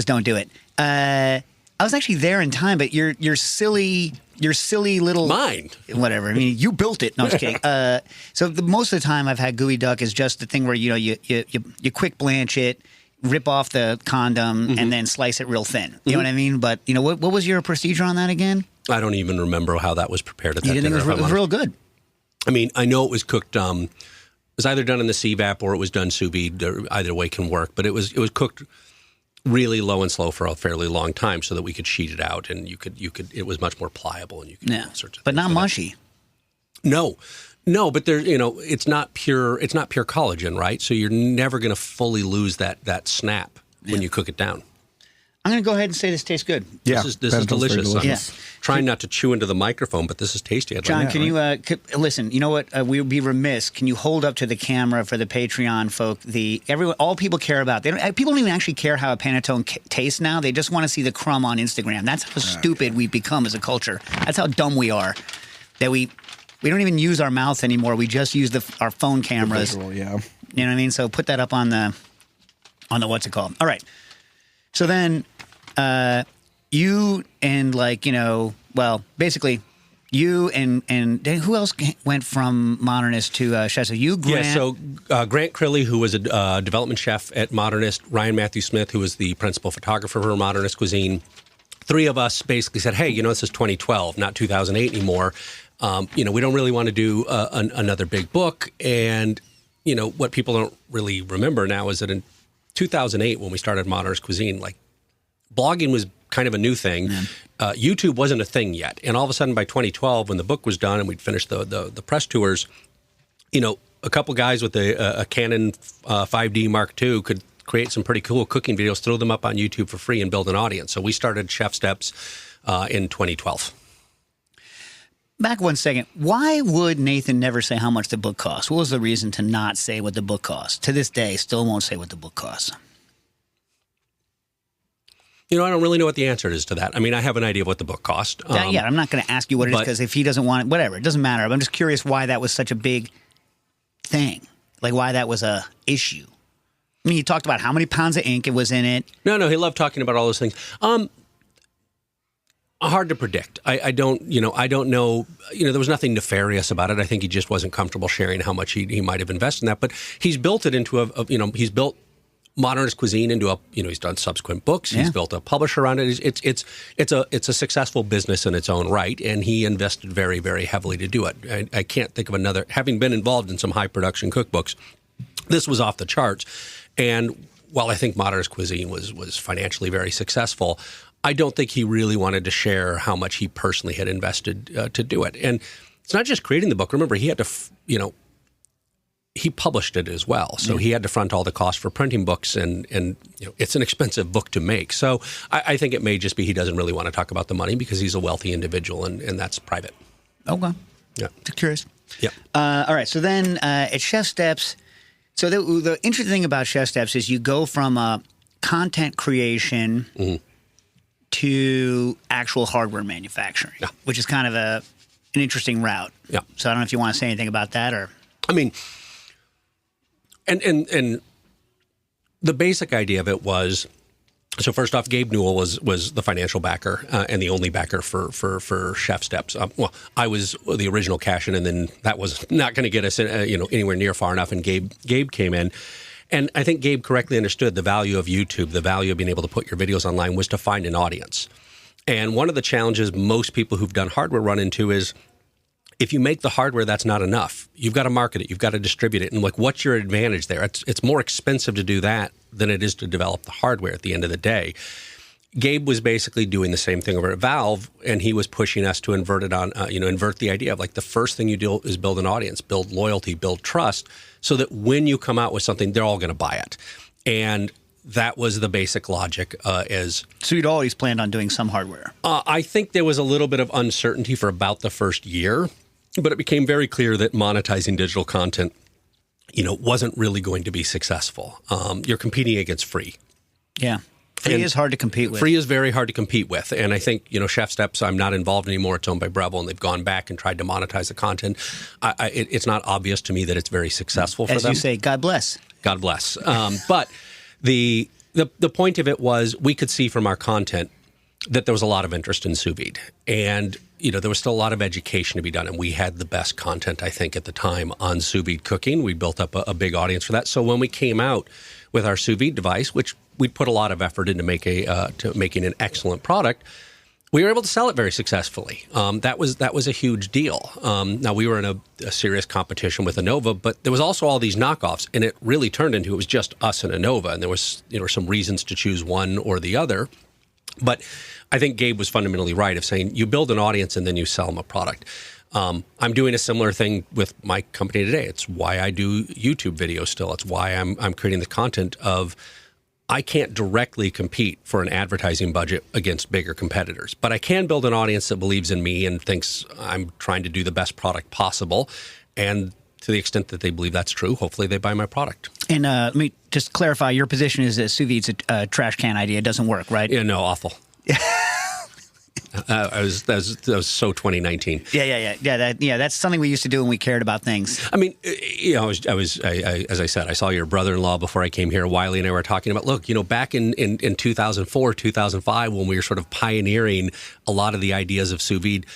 don't do it. I was actually there in time, but your silly little Mine. whatever. I mean, you built it. No, I'm just kidding. So most of the time I've had gooey duck is just the thing where you quick blanch it, rip off the condom, and then slice it real thin. You know what I mean? But what was your procedure on that again? I don't even remember how that was prepared at that You didn't dinner. think it was real good? I mean, I know it was cooked. It was either done in the CVAP or it was done sous vide. Either way can work, but it was cooked really low and slow for a fairly long time, so that we could sheet it out, and you could. It was much more pliable, and you could do all sorts of but things not with it. mushy. No, but there, it's not pure collagen, right? So you're never going to fully lose that snap when you cook it down. I'm going to go ahead and say this tastes good. Yeah, This is very delicious. I'm Yeah. trying not to chew into the microphone, but this is tasty. John, can you listen? You know what? We would be remiss. Can you hold up to the camera for the Patreon folk? All people care about. People don't even actually care how a panettone tastes now. They just want to see the crumb on Instagram. That's how stupid we've become as a culture. That's how dumb we are. That we don't even use our mouth anymore. We just use our phone cameras. Visual, yeah. You know what I mean? So put that up on the what's it called? All right. So then, you and basically you and who else went from Modernist to chef? So you, Grant. Yeah, so Grant Crilly, who was a development chef at Modernist, Ryan Matthew Smith, who was the principal photographer for Modernist Cuisine. Three of us basically said, hey, this is 2012, not 2008 anymore. We don't really want to do another big book. And, what people don't really remember now is that in 2008, when we started Modernist Cuisine, blogging was kind of a new thing. YouTube wasn't a thing yet. And all of a sudden by 2012, when the book was done and we'd finished the press tours, a couple guys with a Canon 5D Mark II could create some pretty cool cooking videos, throw them up on YouTube for free and build an audience. So we started Chef Steps in 2012. Back 1 second. Why would Nathan never say how much the book costs? What was the reason to not say what the book costs? To this day, still won't say what the book costs. I don't really know what the answer is to that. I mean, I have an idea of what the book cost. I'm not going to ask you what it is because if he doesn't want it, whatever, it doesn't matter. I'm just curious why that was such a big thing, why that was a issue. I mean, you talked about how many pounds of ink it was in it. No, he loved talking about all those things. Hard to predict. I don't know. There was nothing nefarious about it. I think he just wasn't comfortable sharing how much he might have invested in that. But he's built it into he's built Modernist Cuisine into a, he's done subsequent books. He's built a publisher around it. It's a successful business in its own right, and he invested very, very heavily to do it. I can't think of another, having been involved in some high production cookbooks, this was off the charts. And while I think Modernist Cuisine was financially very successful, I don't think he really wanted to share how much he personally had invested to do it. And it's not just creating the book. Remember, he had to, he published it as well. So he had to front all the costs for printing books, and it's an expensive book to make. So I think it may just be he doesn't really want to talk about the money because he's a wealthy individual, and that's private. Okay. Yeah. Just curious. Yeah. All right. So then at Chef Steps, so the interesting thing about Chef Steps is you go from content creation to actual hardware manufacturing, which is kind of an interesting route. Yeah. So I don't know if you want to say anything about that or. I mean, and the basic idea of it was, so first off, Gabe Newell was the financial backer and the only backer for Chef Steps. I was the original cash-in, and then that was not going to get us anywhere near far enough, and Gabe came in. And I think Gabe correctly understood the value of YouTube, the value of being able to put your videos online was to find an audience. And one of the challenges most people who've done hardware run into is, if you make the hardware, that's not enough. You've got to market it. You've got to distribute it. And what's your advantage there? It's more expensive to do that than it is to develop the hardware at the end of the day. Gabe was basically doing the same thing over at Valve, and he was pushing us to invert the idea of the first thing you do is build an audience, build loyalty, build trust, so that when you come out with something, they're all going to buy it. And that was the basic logic. So you'd always planned on doing some hardware? I think there was a little bit of uncertainty for about the first year, but it became very clear that monetizing digital content, wasn't really going to be successful. You're competing against free. Yeah. Free is hard to compete with. Free is very hard to compete with. And I think, Chef Steps, I'm not involved anymore. It's owned by Breville, and they've gone back and tried to monetize the content. It's not obvious to me that it's very successful for them. As you say, God bless. God bless. But the point of it was we could see from our content that there was a lot of interest in sous vide. And, there was still a lot of education to be done. And we had the best content, I think, at the time on sous vide cooking. We built up a big audience for that. So when we came out with our sous vide device, which we put a lot of effort into making an excellent product, we were able to sell it very successfully. That was a huge deal. Now, we were in a serious competition with Innova, but there was also all these knockoffs, and it really turned into it was just us and Innova, and there was some reasons to choose one or the other. But I think Gabe was fundamentally right of saying you build an audience and then you sell them a product. I'm doing a similar thing with my company today. It's why I do YouTube videos still. It's why I'm creating the content of I can't directly compete for an advertising budget against bigger competitors, but I can build an audience that believes in me and thinks I'm trying to do the best product possible. And to the extent that they believe that's true, hopefully they buy my product. And let me just clarify, your position is that sous vide's a trash can idea. It doesn't work, right? Yeah, no, awful. That was so 2019. Yeah. That's something we used to do when we cared about things. I mean, I was as I said, I saw your brother-in-law before I came here. Wiley and I were talking about, look, back in 2004, 2005, when we were sort of pioneering a lot of the ideas of sous vide,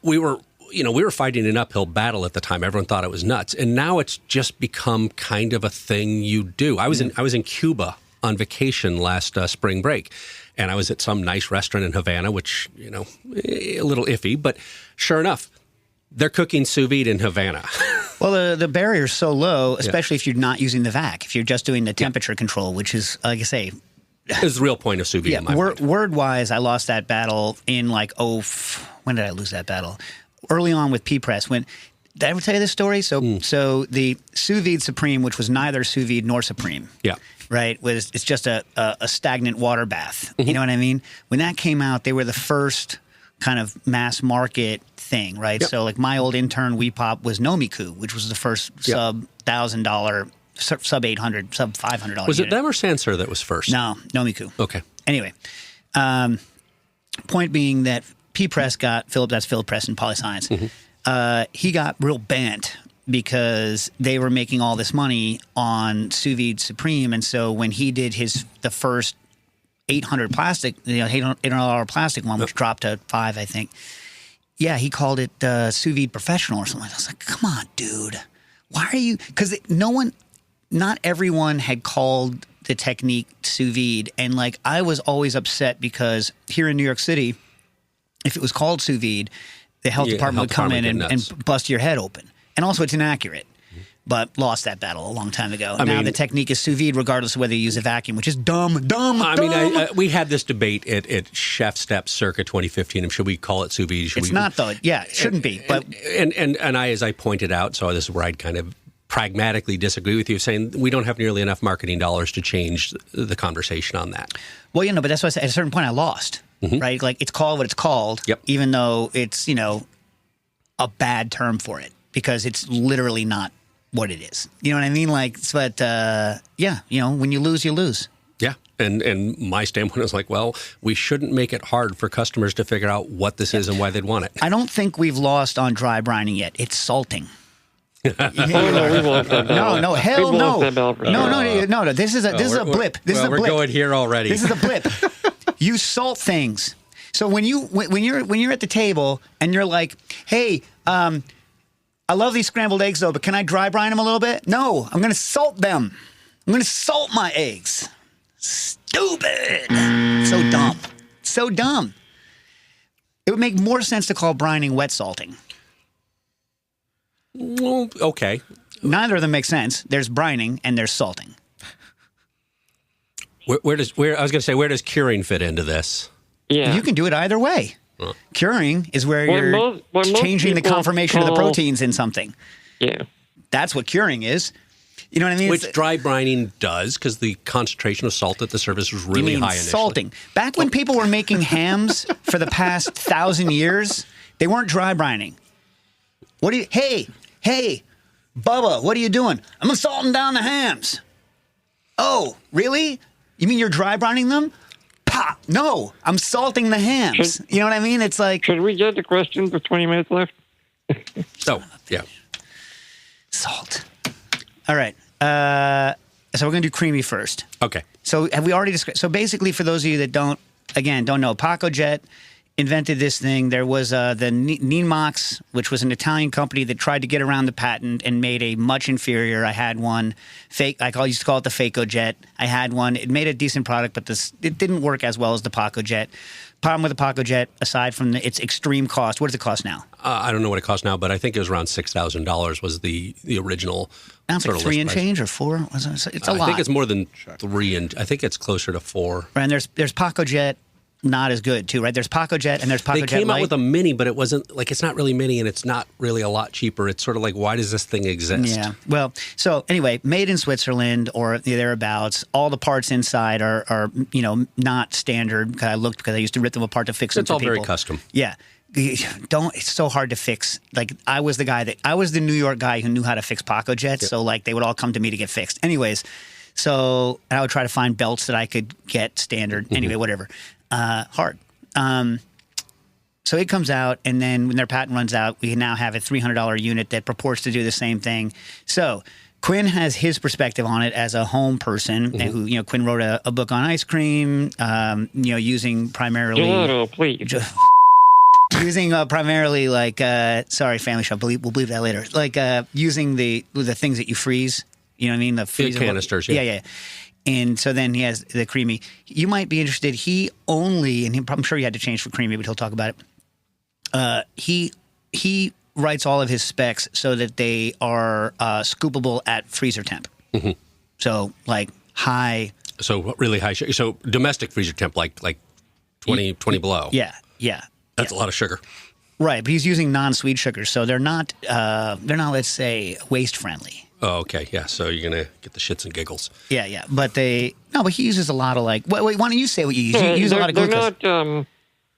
we were fighting an uphill battle at the time. Everyone thought it was nuts, and now it's just become kind of a thing you do. I was in Cuba on vacation last spring break. And I was at some nice restaurant in Havana, which, a little iffy, but sure enough, they're cooking sous vide in Havana. Well, the barrier's so low, especially if you're not using the vac, if you're just doing the temperature control, which is, like I say... is the real point of sous vide in my mind. Word-wise, I lost that battle in when did I lose that battle? Early on with P-Press. Did I ever tell you this story? So the sous vide Supreme, which was neither sous vide nor Supreme. Yeah. Right, it's just a stagnant water bath. Mm-hmm. You know what I mean? When that came out, they were the first kind of mass market thing, right? Yep. So like my old intern Weepop was Nomiku, which was the first sub $1,000, sub $800, sub $500. Was it them or Sansur that was first? No, Nomiku. Okay. Anyway, point being that P-Press got Philip Press and Polyscience. Mm-hmm. He got real bent because they were making all this money on sous vide Supreme, and so when he did the first $800 plastic one, which dropped to $5, I think. Yeah, he called it sous vide professional or something. I was like, come on, dude, why are you? Because not everyone had called the technique sous vide, and like I was always upset because here in New York City, if it was called sous vide, the health department would come in and bust your head open. And also, it's inaccurate, but lost that battle a long time ago. Now the technique is sous vide, regardless of whether you use a vacuum, which is dumb. We had this debate at Chef Steps circa 2015. Should we call it sous vide? It's not, though. Yeah, it shouldn't be. But and I, as I pointed out, so this is where I'd kind of pragmatically disagree with you, saying we don't have nearly enough marketing dollars to change the conversation on that. Well, but that's why I said at a certain point I lost, right? Like it's called what it's called, even though it's, a bad term for it. Because it's literally not what it is. You know what I mean? When you lose, you lose. Yeah. And my standpoint is like, well, we shouldn't make it hard for customers to figure out what this is and why they'd want it. I don't think we've lost on dry brining yet. It's salting. No, we lost that battle. No, hell no. No. This is a blip. We're going here already. This is a blip. You salt things. So when you're at the table and you're like, hey, I love these scrambled eggs, though, but can I dry brine them a little bit? No, I'm going to salt them. I'm going to salt my eggs. Stupid. So dumb. It would make more sense to call brining wet salting. Well, okay. Neither of them make sense. There's brining and there's salting. Where does curing fit into this? Yeah. You can do it either way. Curing is where you're changing the conformation of the proteins in something. Yeah. That's what curing is. You know what I mean? Which dry brining does, because the concentration of salt at the surface was really high initially. Salting. Back when people were making hams for the past 1,000 years, they weren't dry brining. Hey, Bubba, what are you doing? I'm salting down the hams. Oh, really? You mean you're dry brining them? Pop! No, I'm salting the hams. You know what I mean? It's like. Should we get to questions with 20 minutes left? Yeah. Salt. All right. So we're gonna do creamy first. Okay. So have we already described? So basically, for those of you that don't know, Paco Jet invented this thing. There was the Nimax, which was an Italian company that tried to get around the patent and made a much inferior. I had one fake. I used to call it the Faco Jet. I had one. It made a decent product, but it didn't work as well as the Paco Jet. Problem with the Paco Jet, aside from its extreme cost, what does it cost now? I don't know what it costs now, but I think it was around $6,000 was the original. It's like 3 and change or 4. It's a lot. I think it's more than 3, and I think it's closer to 4. Right, and there's Paco Jet. Not as good too, right? There's Paco Jet and there's Paco Jet Light. They came out with a mini, but it wasn't like, it's not really mini, and it's not really a lot cheaper. It's sort of like, why does this thing exist? Yeah. Well, so anyway, made in Switzerland or thereabouts. All the parts inside are not standard. I looked because I used to rip them apart to fix them. It's all very custom. Yeah. It's so hard to fix. Like I was the New York guy who knew how to fix Paco Jets. Yeah. So like they would all come to me to get fixed. Anyways, so I would try to find belts that I could get standard. Mm-hmm. Anyway, whatever. Hard. So it comes out, and then when their patent runs out, we now have a $300 unit that purports to do the same thing. So Quinn has his perspective on it as a home person, mm-hmm. who Quinn wrote a book on ice cream, using primarily. Please. Using primarily like sorry, family show. We'll believe that later. Like using the things that you freeze. You know what I mean? The freezer canisters. Yeah. And so then he has the creamy. You might be interested. I'm sure he had to change for creamy, but he'll talk about it. He writes all of his specs so that they are scoopable at freezer temp. Mm-hmm. So like high. So really high sugar. So domestic freezer temp, like 20 below. Yeah. That's a lot of sugar. Right, but he's using non-sweet sugars, so they're not let's say waste friendly. Oh, okay, yeah. So you're gonna get the shits and giggles. Yeah. But he uses a lot of like. Wait, why don't you say what you use? You use a lot of glucose.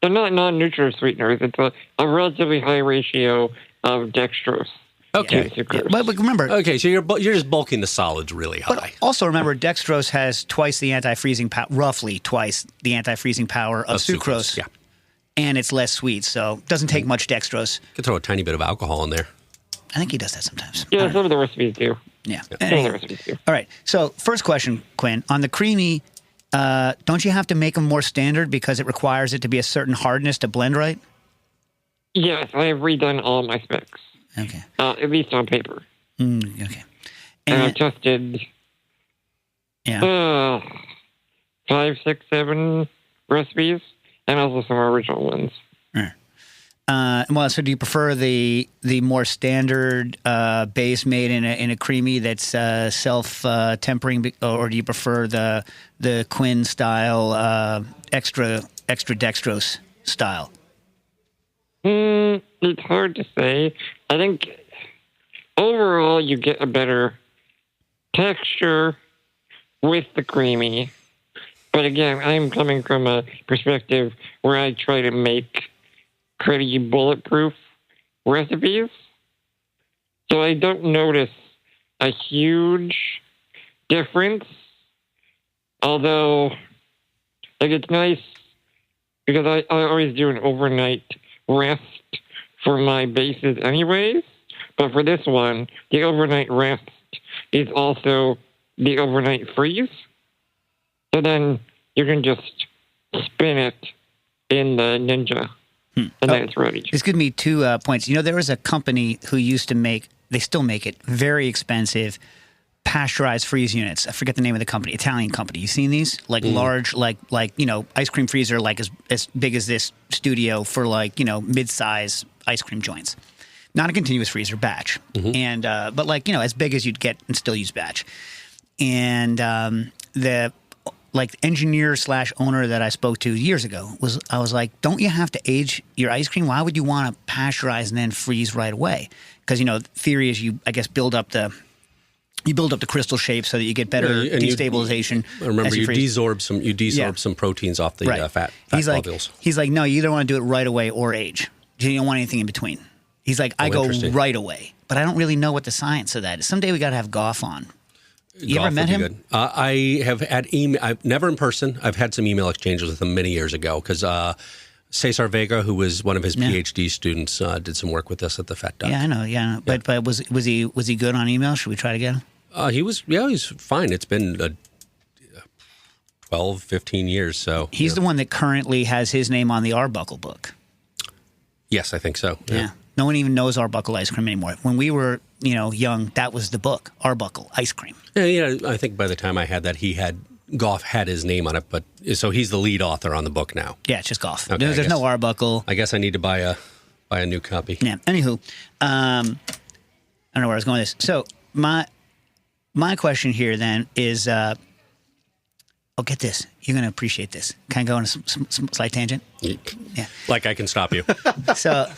They're not non-nutrient sweeteners. It's a relatively high ratio of dextrose. Okay, but remember. Okay, so you're just bulking the solids really high. But also remember, dextrose has roughly twice the anti-freezing power of sucrose. Yeah. And it's less sweet, so it doesn't take much dextrose. You could throw a tiny bit of alcohol in there. I think he does that sometimes. Yeah, some of the recipes do. Yeah. Some of the recipes do. All right. So first question, Quinn. On the creamy, don't you have to make them more standard because it requires it to be a certain hardness to blend right? Yes, I have redone all my specs. Okay. At least on paper. Okay. And I've tested 5, 6, 7 recipes. And also some original ones. So do you prefer the more standard base made in a creamy that's self tempering, or do you prefer the Quinn style extra dextrose style? It's hard to say. I think overall you get a better texture with the creamy. But again, I'm coming from a perspective where I try to make pretty bulletproof recipes. So I don't notice a huge difference. Although, like, it's nice because I always do an overnight rest for my bases anyways. But for this one, the overnight rest is also the overnight freeze. So then you can just spin it in the Ninja, and then it's ready. This gives me 2 points. There was a company who used to they still make it, very expensive, pasteurized freeze units. I forget the name of the company, Italian company. You seen these? Like large, like ice cream freezer, like as big as this studio for mid-size ice cream joints. Not a continuous freezer, batch. Mm-hmm. And but as big as you'd get and still use batch. And the engineer / owner that I spoke to years ago I was like, don't you have to age your ice cream? Why would you want to pasteurize and then freeze right away? Because the theory is you build up the crystal shape so that you get better destabilization. Remember, you desorb some proteins off the fat globules. He's like, no, you either want to do it right away or age. You don't want anything in between. He's like, I go right away, but I don't really know what the science of that is. Someday we got to have Goff on. You ever met him? I have had email. I've never in person. I've had some email exchanges with him many years ago because Cesar Vega, who was one of his PhD students, did some work with us at the Fat Duck. Yeah, I know. Yeah, but was he good on email? Should we try to get him? He's fine. It's been 12, 15 years. So he's the one that currently has his name on the Arbuckle book. Yes, I think so. Yeah. No one even knows Arbuckle ice cream anymore. When we were, young, that was the book, Arbuckle ice cream. Yeah, I think by the time I had that, Goff had his name on it, but so he's the lead author on the book now. Yeah, it's just Goff. Okay, There's no Arbuckle. I guess I need to buy a new copy. Yeah. Anywho, I don't know where I was going with this. So my question here then is, get this. You're going to appreciate this. Can I go on a slight tangent? Yeah. Like I can stop you. So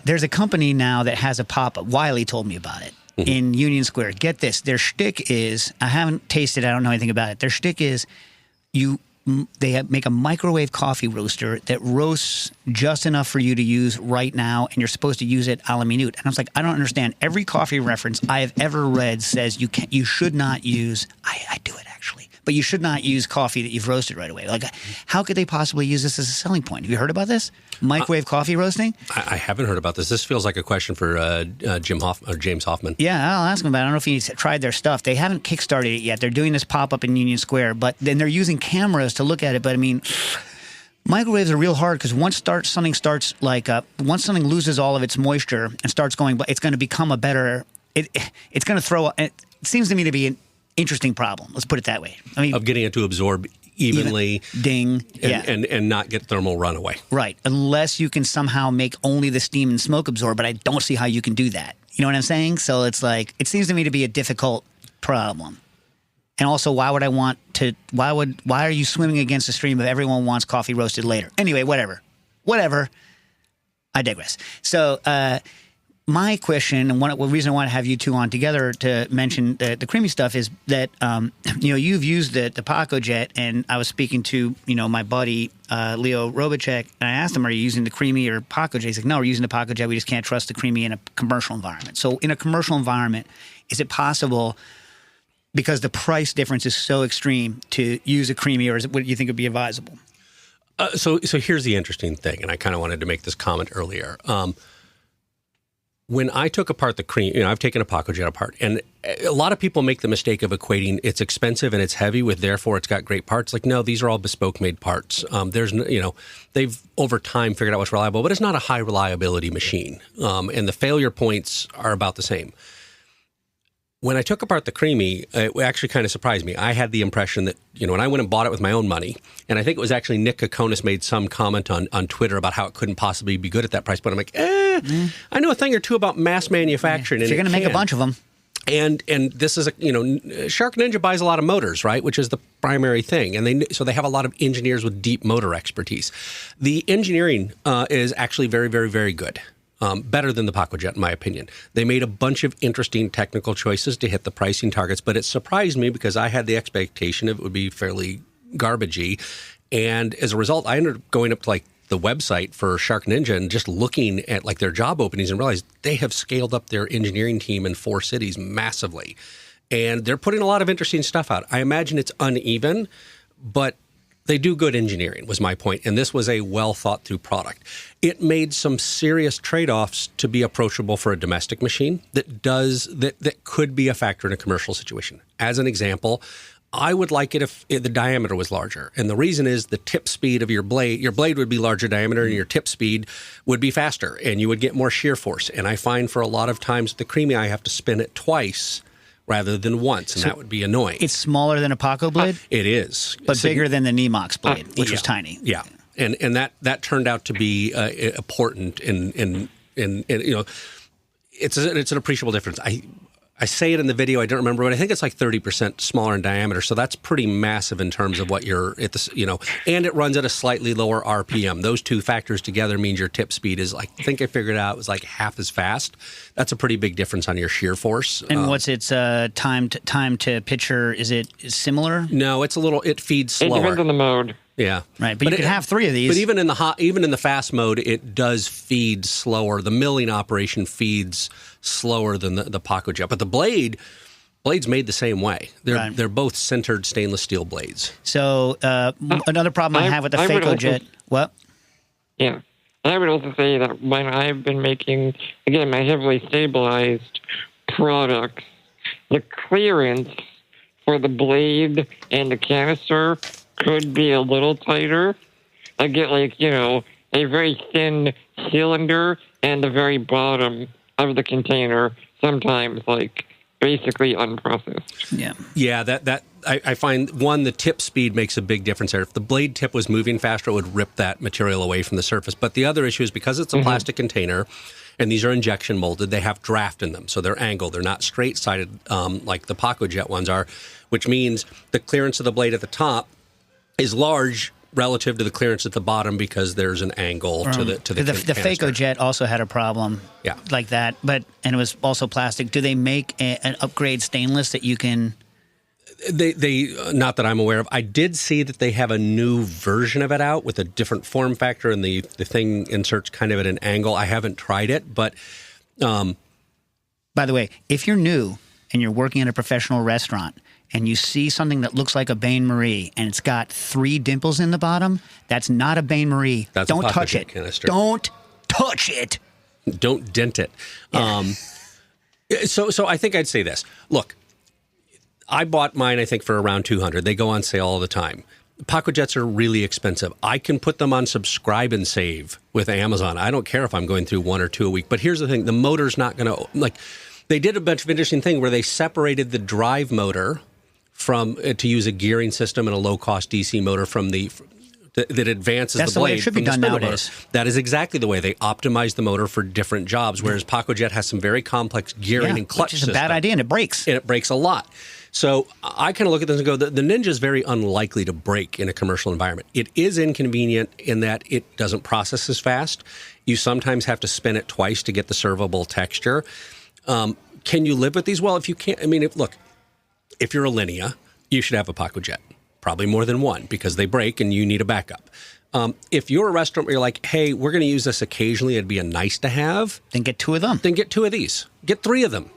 there's a company now that has a pop-up. Wiley told me about it in Union Square. Get this. Their shtick is, I haven't tasted it. I don't know anything about it. Their shtick is they make a microwave coffee roaster that roasts just enough for you to use right now, and you're supposed to use it a la minute. And I was like, I don't understand. Every coffee reference I have ever read says you should not use, I do it actually, but you should not use coffee that you've roasted right away. Like, how could they possibly use this as a selling point? Have you heard about this? Microwave coffee roasting? I haven't heard about this. This feels like a question for James Hoffman. Yeah, I'll ask him about it. I don't know if he's tried their stuff. They haven't kickstarted it yet. They're doing this pop-up in Union Square, but then they're using cameras to look at it. But I mean, microwaves are real hard because once something loses all of its moisture and starts going, it's going to become it's going to throw. It seems to me to be an interesting problem. Let's put it that way. I mean, of getting it to absorb evenly, and not get thermal runaway. Right, unless you can somehow make only the steam and smoke absorb, but I don't see how you can do that. You know what I'm saying? So it's like, it seems to me to be a difficult problem. And also, why are you swimming against the stream of everyone wants coffee roasted later? Anyway, whatever. I digress. So, my question, and one reason I want to have you two on together to mention the creamy stuff is that, you've used the Paco Jet, and I was speaking to, my buddy, Leo Robacek, and I asked him, are you using the creamy or Paco Jet? He's like, no, we're using the Paco Jet. We just can't trust the creamy in a commercial environment. So in a commercial environment, is it possible, because the price difference is so extreme, to use a creamy, or what do you think would be advisable? So here's the interesting thing, and I kind of wanted to make this comment earlier. When I took apart the cream, I've taken a Paco Jet apart, and a lot of people make the mistake of equating it's expensive and it's heavy with therefore it's got great parts. Like, no, these are all bespoke made parts. They've over time figured out what's reliable, but it's not a high reliability machine, and the failure points are about the same. When I took apart the creamy, it actually kind of surprised me. I had the impression that, when I went and bought it with my own money, and I think it was actually Nick Kokonis made some comment on Twitter about how it couldn't possibly be good at that price point. I'm like, I know a thing or two about mass manufacturing. Yeah. So you're going to make a bunch of them. And this is Shark Ninja buys a lot of motors, right? Which is the primary thing. And so they have a lot of engineers with deep motor expertise. The engineering is actually very, very, very good. Better than the Paco Jet, in my opinion. They made a bunch of interesting technical choices to hit the pricing targets, but it surprised me because I had the expectation it would be fairly garbagey. And as a result, I ended up going up to the website for Shark Ninja and just looking at their job openings and realized they have scaled up their engineering team in 4 cities massively. And they're putting a lot of interesting stuff out. I imagine it's uneven, but they do good engineering, was my point, and this was a well-thought-through product. It made some serious trade-offs to be approachable for a domestic machine that could be a factor in a commercial situation. As an example, I would like it if the diameter was larger, and the reason is the tip speed of your blade would be larger diameter, and your tip speed would be faster, and you would get more shear force. And I find for a lot of times the creamy, I have to spin it twice rather than once, and that would be annoying. It's smaller than a Paco blade? It is. But bigger than the Nemox blade, which was tiny. Yeah. And that turned out to be important in it's an appreciable difference. I say it in the video, I don't remember, but I think it's 30% smaller in diameter. So that's pretty massive in terms of what you're at and it runs at a slightly lower RPM. Those two factors together means your tip speed is I think I figured out it was half as fast. That's a pretty big difference on your shear force. And what's its time to pitcher? Is it similar? No, it feeds slower. It depends on the mode. Yeah, right. But you could have 3 of these. But even in the fast mode, it does feed slower. The milling operation feeds slower than the Paco Jet. But the blade, Blades made the same way. They're both centered stainless steel blades. So another problem I have with the FacoJet. What? Yeah. I would also say that when I've been making, again, my heavily stabilized products, the clearance for the blade and the canister could be a little tighter. I get a very thin cylinder and the very bottom of the container, sometimes basically unprocessed. Yeah. Yeah, that I find, one, the tip speed makes a big difference there. If the blade tip was moving faster, it would rip that material away from the surface. But the other issue is because it's a plastic container, and these are injection molded, they have draft in them. So they're angled. They're not straight-sided like the PacoJet ones are, which means the clearance of the blade at the top is large relative to the clearance at the bottom because there's an angle to the The FacoJet also had a problem like that, and it was also plastic. Do they make an upgrade stainless that you can... They not that I'm aware of. I did see that they have a new version of it out with a different form factor, and the thing inserts kind of at an angle. I haven't tried it, but... By the way, if you're new and you're working at a professional restaurant and you see something that looks like a Bain Marie and it's got 3 dimples in the bottom, that's not a Bain Marie. Don't touch it. Canister. Don't touch it. Don't dent it. Yeah. So I think I'd say this. Look, I bought mine, I think, for around $200. They go on sale all the time. PacoJets are really expensive. I can put them on subscribe and save with Amazon. I don't care if I'm going through 1 or 2 a week. But here's the thing. The motor's not going to... They did a bunch of interesting things where they separated the drive motor from to use a gearing system and a low-cost DC motor from that advances That's the blade. That's the way it should be done nowadays. That is exactly the way. They optimize the motor for different jobs, whereas PacoJet has some very complex gearing and clutch system. Which is a bad idea, and it breaks. And it breaks a lot. So I kind of look at this and go, the Ninja is very unlikely to break in a commercial environment. It is inconvenient in that it doesn't process as fast. You sometimes have to spin it twice to get the servable texture. Can you live with these? Well, if you can't, if you're a Linea, you should have a PacoJet. Probably more than one because they break and you need a backup. If you're a restaurant where you're like, hey, we're going to use this occasionally, it'd be a nice to have. Then get 2 of them. Then get 2 of these. Get 3 of them.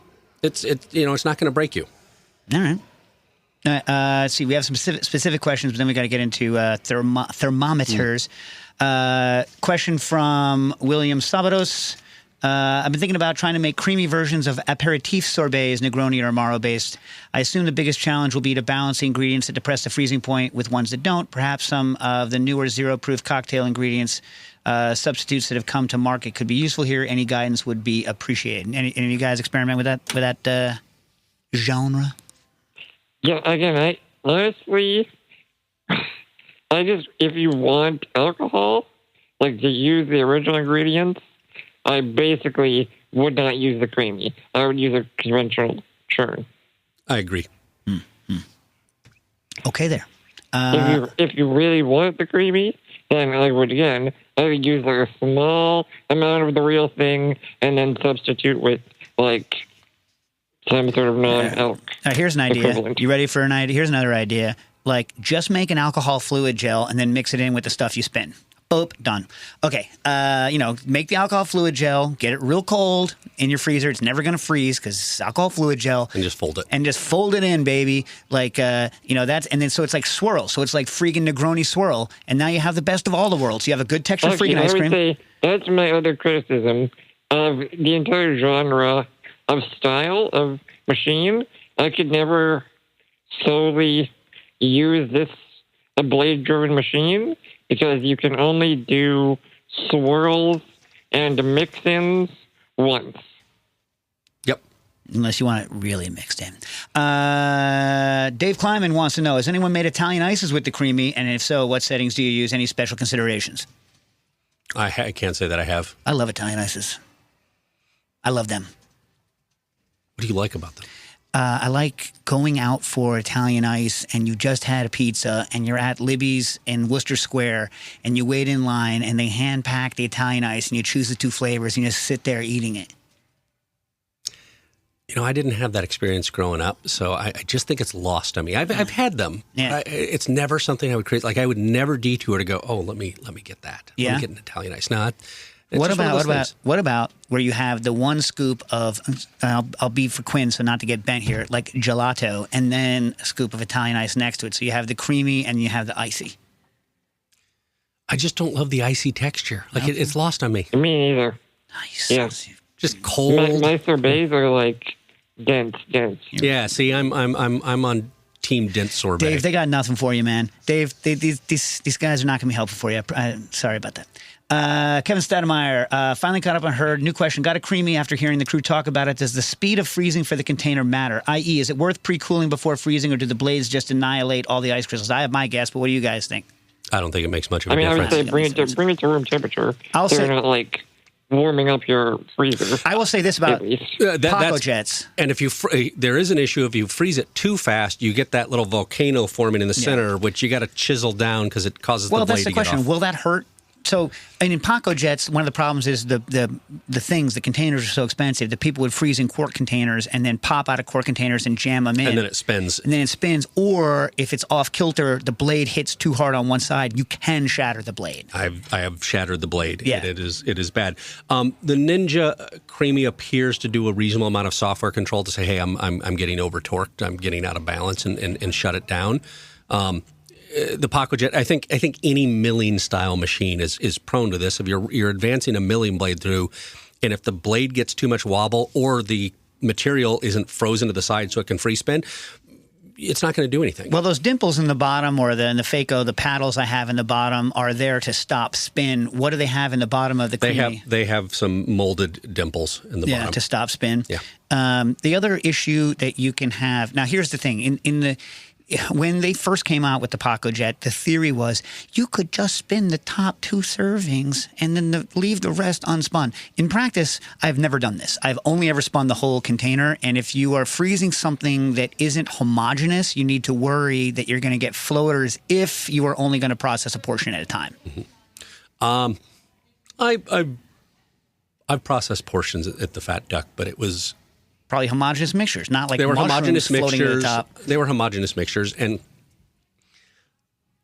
It's not going to break you. All right. Let's see. We have some specific questions, but then we got to get into thermometers. Question from William Sabados. I've been thinking about trying to make creamy versions of aperitif sorbets, Negroni or Amaro based. I assume the biggest challenge will be to balance the ingredients that depress the freezing point with ones that don't. Perhaps some of the newer zero-proof cocktail ingredients, substitutes that have come to market could be useful here. Any guidance would be appreciated. Any of you guys experiment with that genre? Yeah, again, honestly, if you want alcohol, to use the original ingredients, I basically would not use the creamy. I would use a conventional churn. I agree. Mm-hmm. Okay, there. If you really want the creamy, then I would use a small amount of the real thing and then substitute with some sort of non-alc. Here's an idea. Equivalent. You ready for an idea? Here's another idea. Just make an alcohol fluid gel and then mix it in with the stuff you spin. Boop, done. Okay, make the alcohol fluid gel, get it real cold in your freezer. It's never going to freeze because it's alcohol fluid gel. And just fold it. And just fold it in, baby. And then so it's like swirl. So it's like freaking Negroni swirl. And now you have the best of all the worlds. You have a good texture freaking ice cream. I would say that's my other criticism of the entire genre of style of machine. I could never solely use a blade-driven machine because you can only do swirls and mix-ins once. Yep. Unless you want it really mixed in. Dave Kleiman wants to know, has anyone made Italian ices with the creamy? And if so, what settings do you use? Any special considerations? I can't say that I have. I love Italian ices. I love them. What do you like about them? I like going out for Italian ice and you just had a pizza and you're at Libby's in Worcester Square and you wait in line and they hand pack the Italian ice and you choose the 2 flavors and you just sit there eating it. I didn't have that experience growing up, so I just think it's lost on me. I've had them. Yeah. It's never something I would create. I would never detour to go, oh, let me get that. Yeah. Let me get an Italian ice. No, What about where you have the one scoop of, I'll be for Quinn, so not to get bent here, like gelato, and then a scoop of Italian ice next to it. So you have the creamy and you have the icy. I just don't love the icy texture. Like it's lost on me. Me neither. Nice. Yeah. Just cold. My sorbets are like dense. Yeah. See, I'm on Team Dense Sorbet. Dave, they got nothing for you, man. Dave, these guys are not going to be helpful for you. Sorry about that. Kevin Stademeyer, finally caught up on Herd. New question. Got a creamy after hearing the crew talk about it. Does the speed of freezing for the container matter? I.e., is it worth pre-cooling before freezing, or do the blades just annihilate all the ice crystals? I have my guess, but what do you guys think? I don't think it makes much of a difference. difference. I would say bring it to room temperature. They're not like warming up your freezer. I will say this about Paco Jets. And if there is an issue if you freeze it too fast, you get that little volcano forming in the center, which you got to chisel down because it causes the blade to get off. Well, that's the question. Will that hurt? So, and in Paco Jets, one of the problems is the containers are so expensive that people would freeze in quart containers and then pop out of quart containers and jam them in. And then it spins. Or if it's off kilter, the blade hits too hard on one side, you can shatter the blade. I have shattered the blade. Yeah. It is bad. The Ninja Creamy appears to do a reasonable amount of software control to say, hey, I'm getting over torqued, I'm getting out of balance, and shut it down. The Paco Jet, I think any milling style machine is prone to this. If you're advancing a milling blade through, and if the blade gets too much wobble or the material isn't frozen to the side so it can free spin, it's not going to do anything. Well, those dimples in the bottom or in the Faco, the paddles I have in the bottom are there to stop spin. What do they have in the bottom of the Creamy? They have some molded dimples in the bottom. Yeah, to stop spin. Yeah. The other issue that you can have, now here's the thing, when they first came out with the Paco Jet, the theory was you could just spin the top 2 servings and then leave the rest unspun. In practice, I've never done this. I've only ever spun the whole container, and if you are freezing something that isn't homogeneous, you need to worry that you're going to get floaters if you are only going to process a portion at a time. Mm-hmm. I've processed portions at the Fat Duck, but it was... Probably homogeneous mixtures, not like they were homogeneous floating mixtures. to the top. They were homogeneous mixtures, and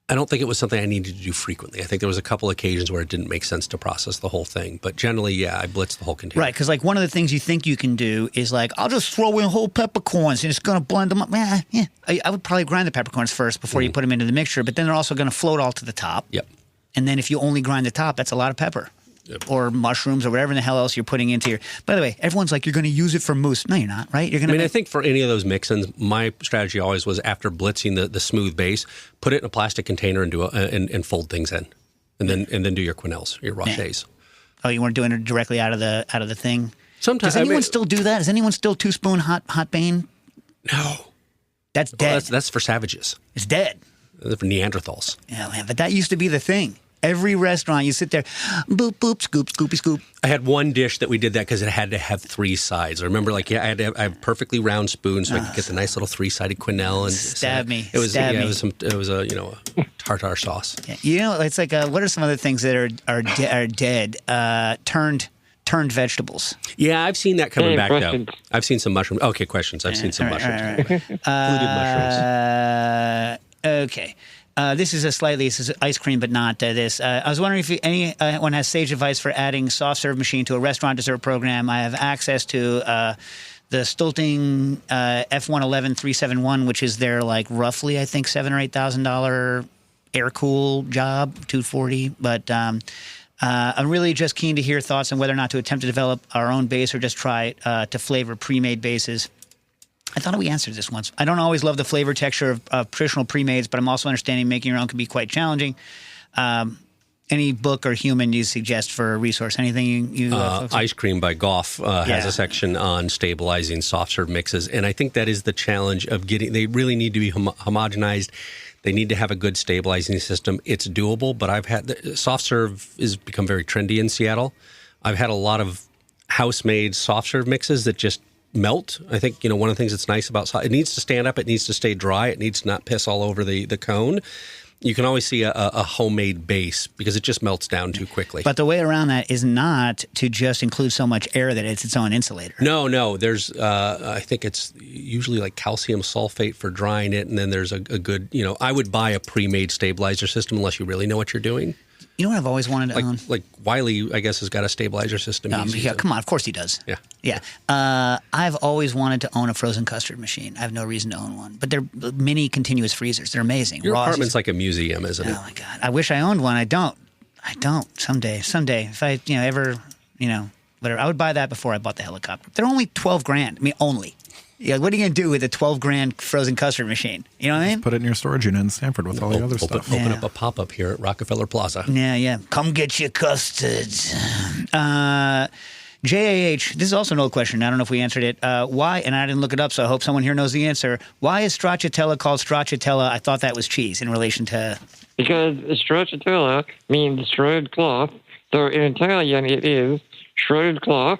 I don't think it was something I needed to do frequently. I think there was a couple occasions where it didn't make sense to process the whole thing, but generally, I blitzed the whole container. Right, because like one of the things you think you can do is like, I'll just throw in whole peppercorns and it's going to blend them up. Yeah. I would probably grind the peppercorns first before you put them into the mixture, but then they're also going to float all to the top. Yep. And then if you only grind the top, that's a lot of pepper. Yep. Or mushrooms or whatever in the hell else you're putting into your... By the way, everyone's like, you're going to use it for mousse. No, you're not, right? I think for any of those mix-ins, my strategy always was after blitzing the smooth base, put it in a plastic container and and fold things in. And then do your quenelles, your rochets. Oh, you weren't doing it directly out of the thing? Sometimes. Does anyone still do that? Does anyone still 2-spoon hot bane? No. That's dead. Well, that's for savages. It's dead. That's for Neanderthals. Yeah, man, but that used to be the thing. Every restaurant, you sit there, boop, boop, scoop, scoopy, scoop. I had one dish that we did that because it had to have 3 sides. I remember, I had to have perfectly round spoons so I could get the nice little 3-sided quenelle and stab me. It was a tartar sauce. Yeah. It's like what are some other things that are dead? Turned vegetables. Yeah, I've seen that coming back though. I've seen some mushrooms. Okay, questions. I've seen some mushrooms. Fluted mushrooms. Okay. This is ice cream, but not this. I was wondering if anyone has sage advice for adding soft serve machine to a restaurant dessert program. I have access to the Stulting F111 371, which is their roughly I think $7,000 or $8,000 air cool job, $240. But I'm really just keen to hear thoughts on whether or not to attempt to develop our own base or just try to flavor pre-made bases. I thought we answered this once. I don't always love the flavor texture of traditional pre-mades, but I'm also understanding making your own can be quite challenging. Any book or human you suggest for a resource? Anything you Ice Cream by Goff has a section on stabilizing soft serve mixes, and I think that is the challenge of getting. They really need to be homogenized. They need to have a good stabilizing system. It's doable, but soft serve has become very trendy in Seattle. I've had a lot of house-made soft serve mixes that just melt. I think, one of the things that's nice about it needs to stand up, it needs to stay dry, it needs to not piss all over the cone. You can always see a homemade base because it just melts down too quickly. But the way around that is not to just include so much air that it's its own insulator. No. There's, I think it's usually like calcium sulfate for drying it, and then there's a good, I would buy a pre-made stabilizer system unless you really know what you're doing. You know what I've always wanted to own? Like Wiley, I guess, has got a stabilizer system. Yeah, come on. Of course he does. Yeah. I've always wanted to own a frozen custard machine. I have no reason to own one. But they're mini continuous freezers. They're amazing. Your apartment's like a museum, isn't it? Oh, my God. I wish I owned one. I don't. Someday. If I, ever, whatever. I would buy that before I bought the helicopter. They're only $12,000. I mean, only. Yeah, what are you going to do with a $12,000 frozen custard machine? You know what I mean? Put it in your storage unit in Stanford with all the other stuff. Open up a pop-up here at Rockefeller Plaza. Yeah. Come get your custards. JAH, this is also an old question. I don't know if we answered it. Why, and I didn't look it up, so I hope someone here knows the answer. Why is stracciatella called stracciatella? I thought that was cheese in relation to... Because stracciatella means shredded cloth. So in Italian, it is shredded cloth.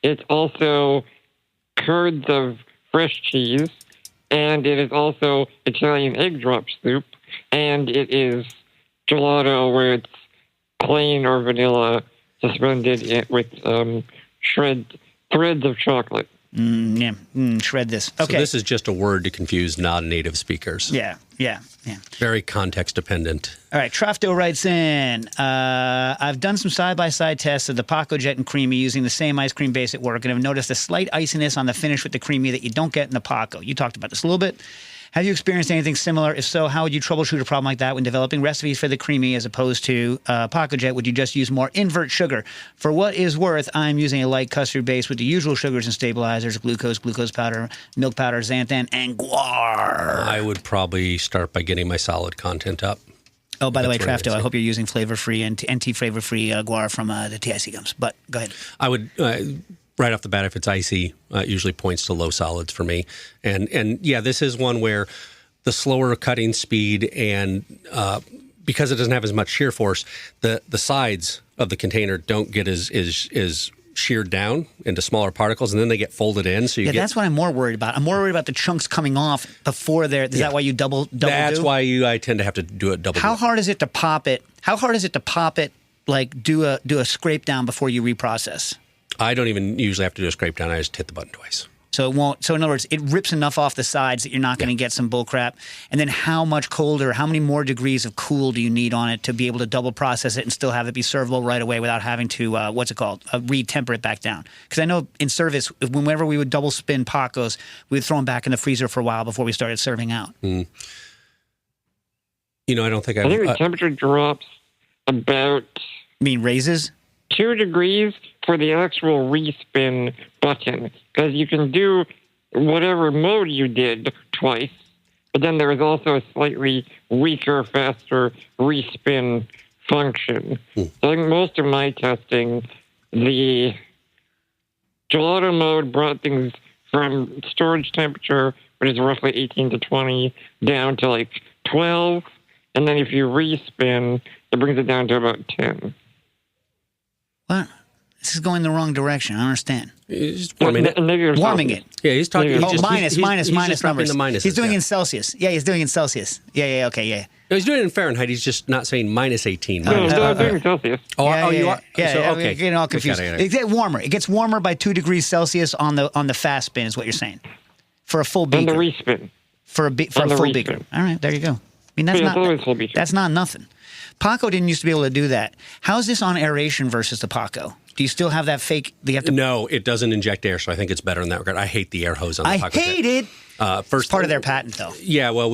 It's also curds of fresh cheese, and it is also Italian egg drop soup, and it is gelato where it's plain or vanilla suspended with threads of chocolate. Shred this. Okay. So this is just a word to confuse non-native speakers. Yeah. Very context dependent. All right, Trofto writes in, I've done some side-by-side tests of the Paco Jet and Creamy using the same ice cream base at work and have noticed a slight iciness on the finish with the Creamy that you don't get in the Paco. You talked about this a little bit. Have you experienced anything similar? If so, how would you troubleshoot a problem like that when developing recipes for the Creamy as opposed to Paco Jet? Would you just use more invert sugar? For what is worth, I'm using a light custard base with the usual sugars and stabilizers, glucose powder, milk powder, xanthan, and guar. I would probably start by getting my solid content up. Oh, by the way, Trafto, I hope you're using flavor-free and anti-flavor-free guar from the TIC gums. But go ahead. I would... right off the bat, if it's icy, it usually points to low solids for me. And yeah, this is one where the slower cutting speed and because it doesn't have as much shear force, the sides of the container don't get as sheared down into smaller particles, and then they get folded in. So that's what I'm more worried about. I'm more worried about the chunks coming off before they're. Is that why you double? That's why I tend to have to do it double. How hard is it to pop it? How hard is it to pop it? Like do a scrape down before you reprocess? I don't even usually have to do a scrape down. I just hit the button twice. So it won't. So in other words, it rips enough off the sides that you're not going to get some bull crap. And then how much colder, how many more degrees of cool do you need on it to be able to double process it and still have it be servable right away without having to, re-temper it back down? Because I know in service, whenever we would double spin Pacos, we would throw them back in the freezer for a while before we started serving out. Mm. I don't think I think the temperature drops about... You mean raises? 2 degrees for the actual respin button, because you can do whatever mode you did twice, but then there is also a slightly weaker, faster respin function. So I think most of my testing, the gelato mode brought things from storage temperature, which is roughly 18 to 20, down to like 12, and then if you respin, it brings it down to about 10. What? This is going the wrong direction. I don't understand. He's warming it. Warming it. Yeah, he's talking. Minus numbers. The minuses, he's doing in Celsius. Yeah, he's doing in Celsius. Yeah, okay, yeah. No, he's doing it in Fahrenheit. He's just not saying minus 18. No, I'm doing Celsius. You are? Yeah, so, okay. Getting all confused. It gets warmer. It gets warmer by 2 degrees Celsius on the fast spin is what you're saying. For a full beaker. On the respin. For a full beaker. All right, there you go. I mean, that's not nothing. Paco didn't used to be able to do that. How's this on aeration versus the Paco? Do you still have that fake? No, it doesn't inject air, so I think it's better in that regard. I hate the air hose on the Paco. I hate it. It's part of their patent, though. Yeah, well,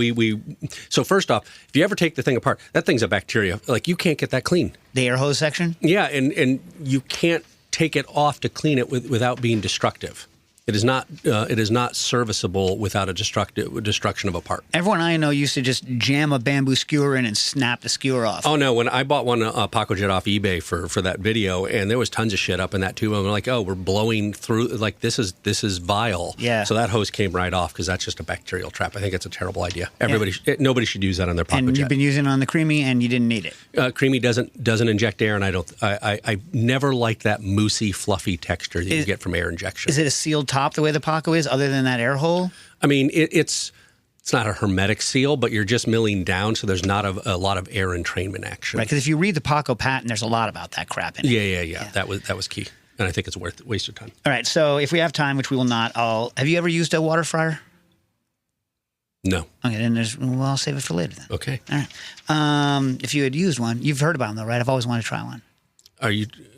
so first off, if you ever take the thing apart, that thing's a bacteria. Like, you can't get that clean. The air hose section? Yeah, and you can't take it off to clean it without being destructive. It is not serviceable without a destruction of a part. Everyone I know used to just jam a bamboo skewer in and snap the skewer off. Oh no! When I bought one Paco Jet off eBay for that video, and there was tons of shit up in that tube. I'm like, oh, we're blowing through. Like this is vile. Yeah. So that hose came right off because that's just a bacterial trap. I think it's a terrible idea. Nobody should use that on their Paco Jet. And you've been using it on the Creamy, and you didn't need it. Creamy doesn't inject air, and I never liked that moussey, fluffy texture that you get from air injection. Is it a sealed top the way the Paco is, other than that air hole? I mean, it's not a hermetic seal, but you're just milling down, so there's not a lot of air entrainment action. Right, because if you read the Paco patent, there's a lot about that crap in it. Yeah. That was key, and I think it's worth waste of time. All right, so if we have time, which we will not, have you ever used a water fryer? No. Okay, then I'll save it for later then. Okay. All right. If you had used one, you've heard about them though, right? I've always wanted to try one.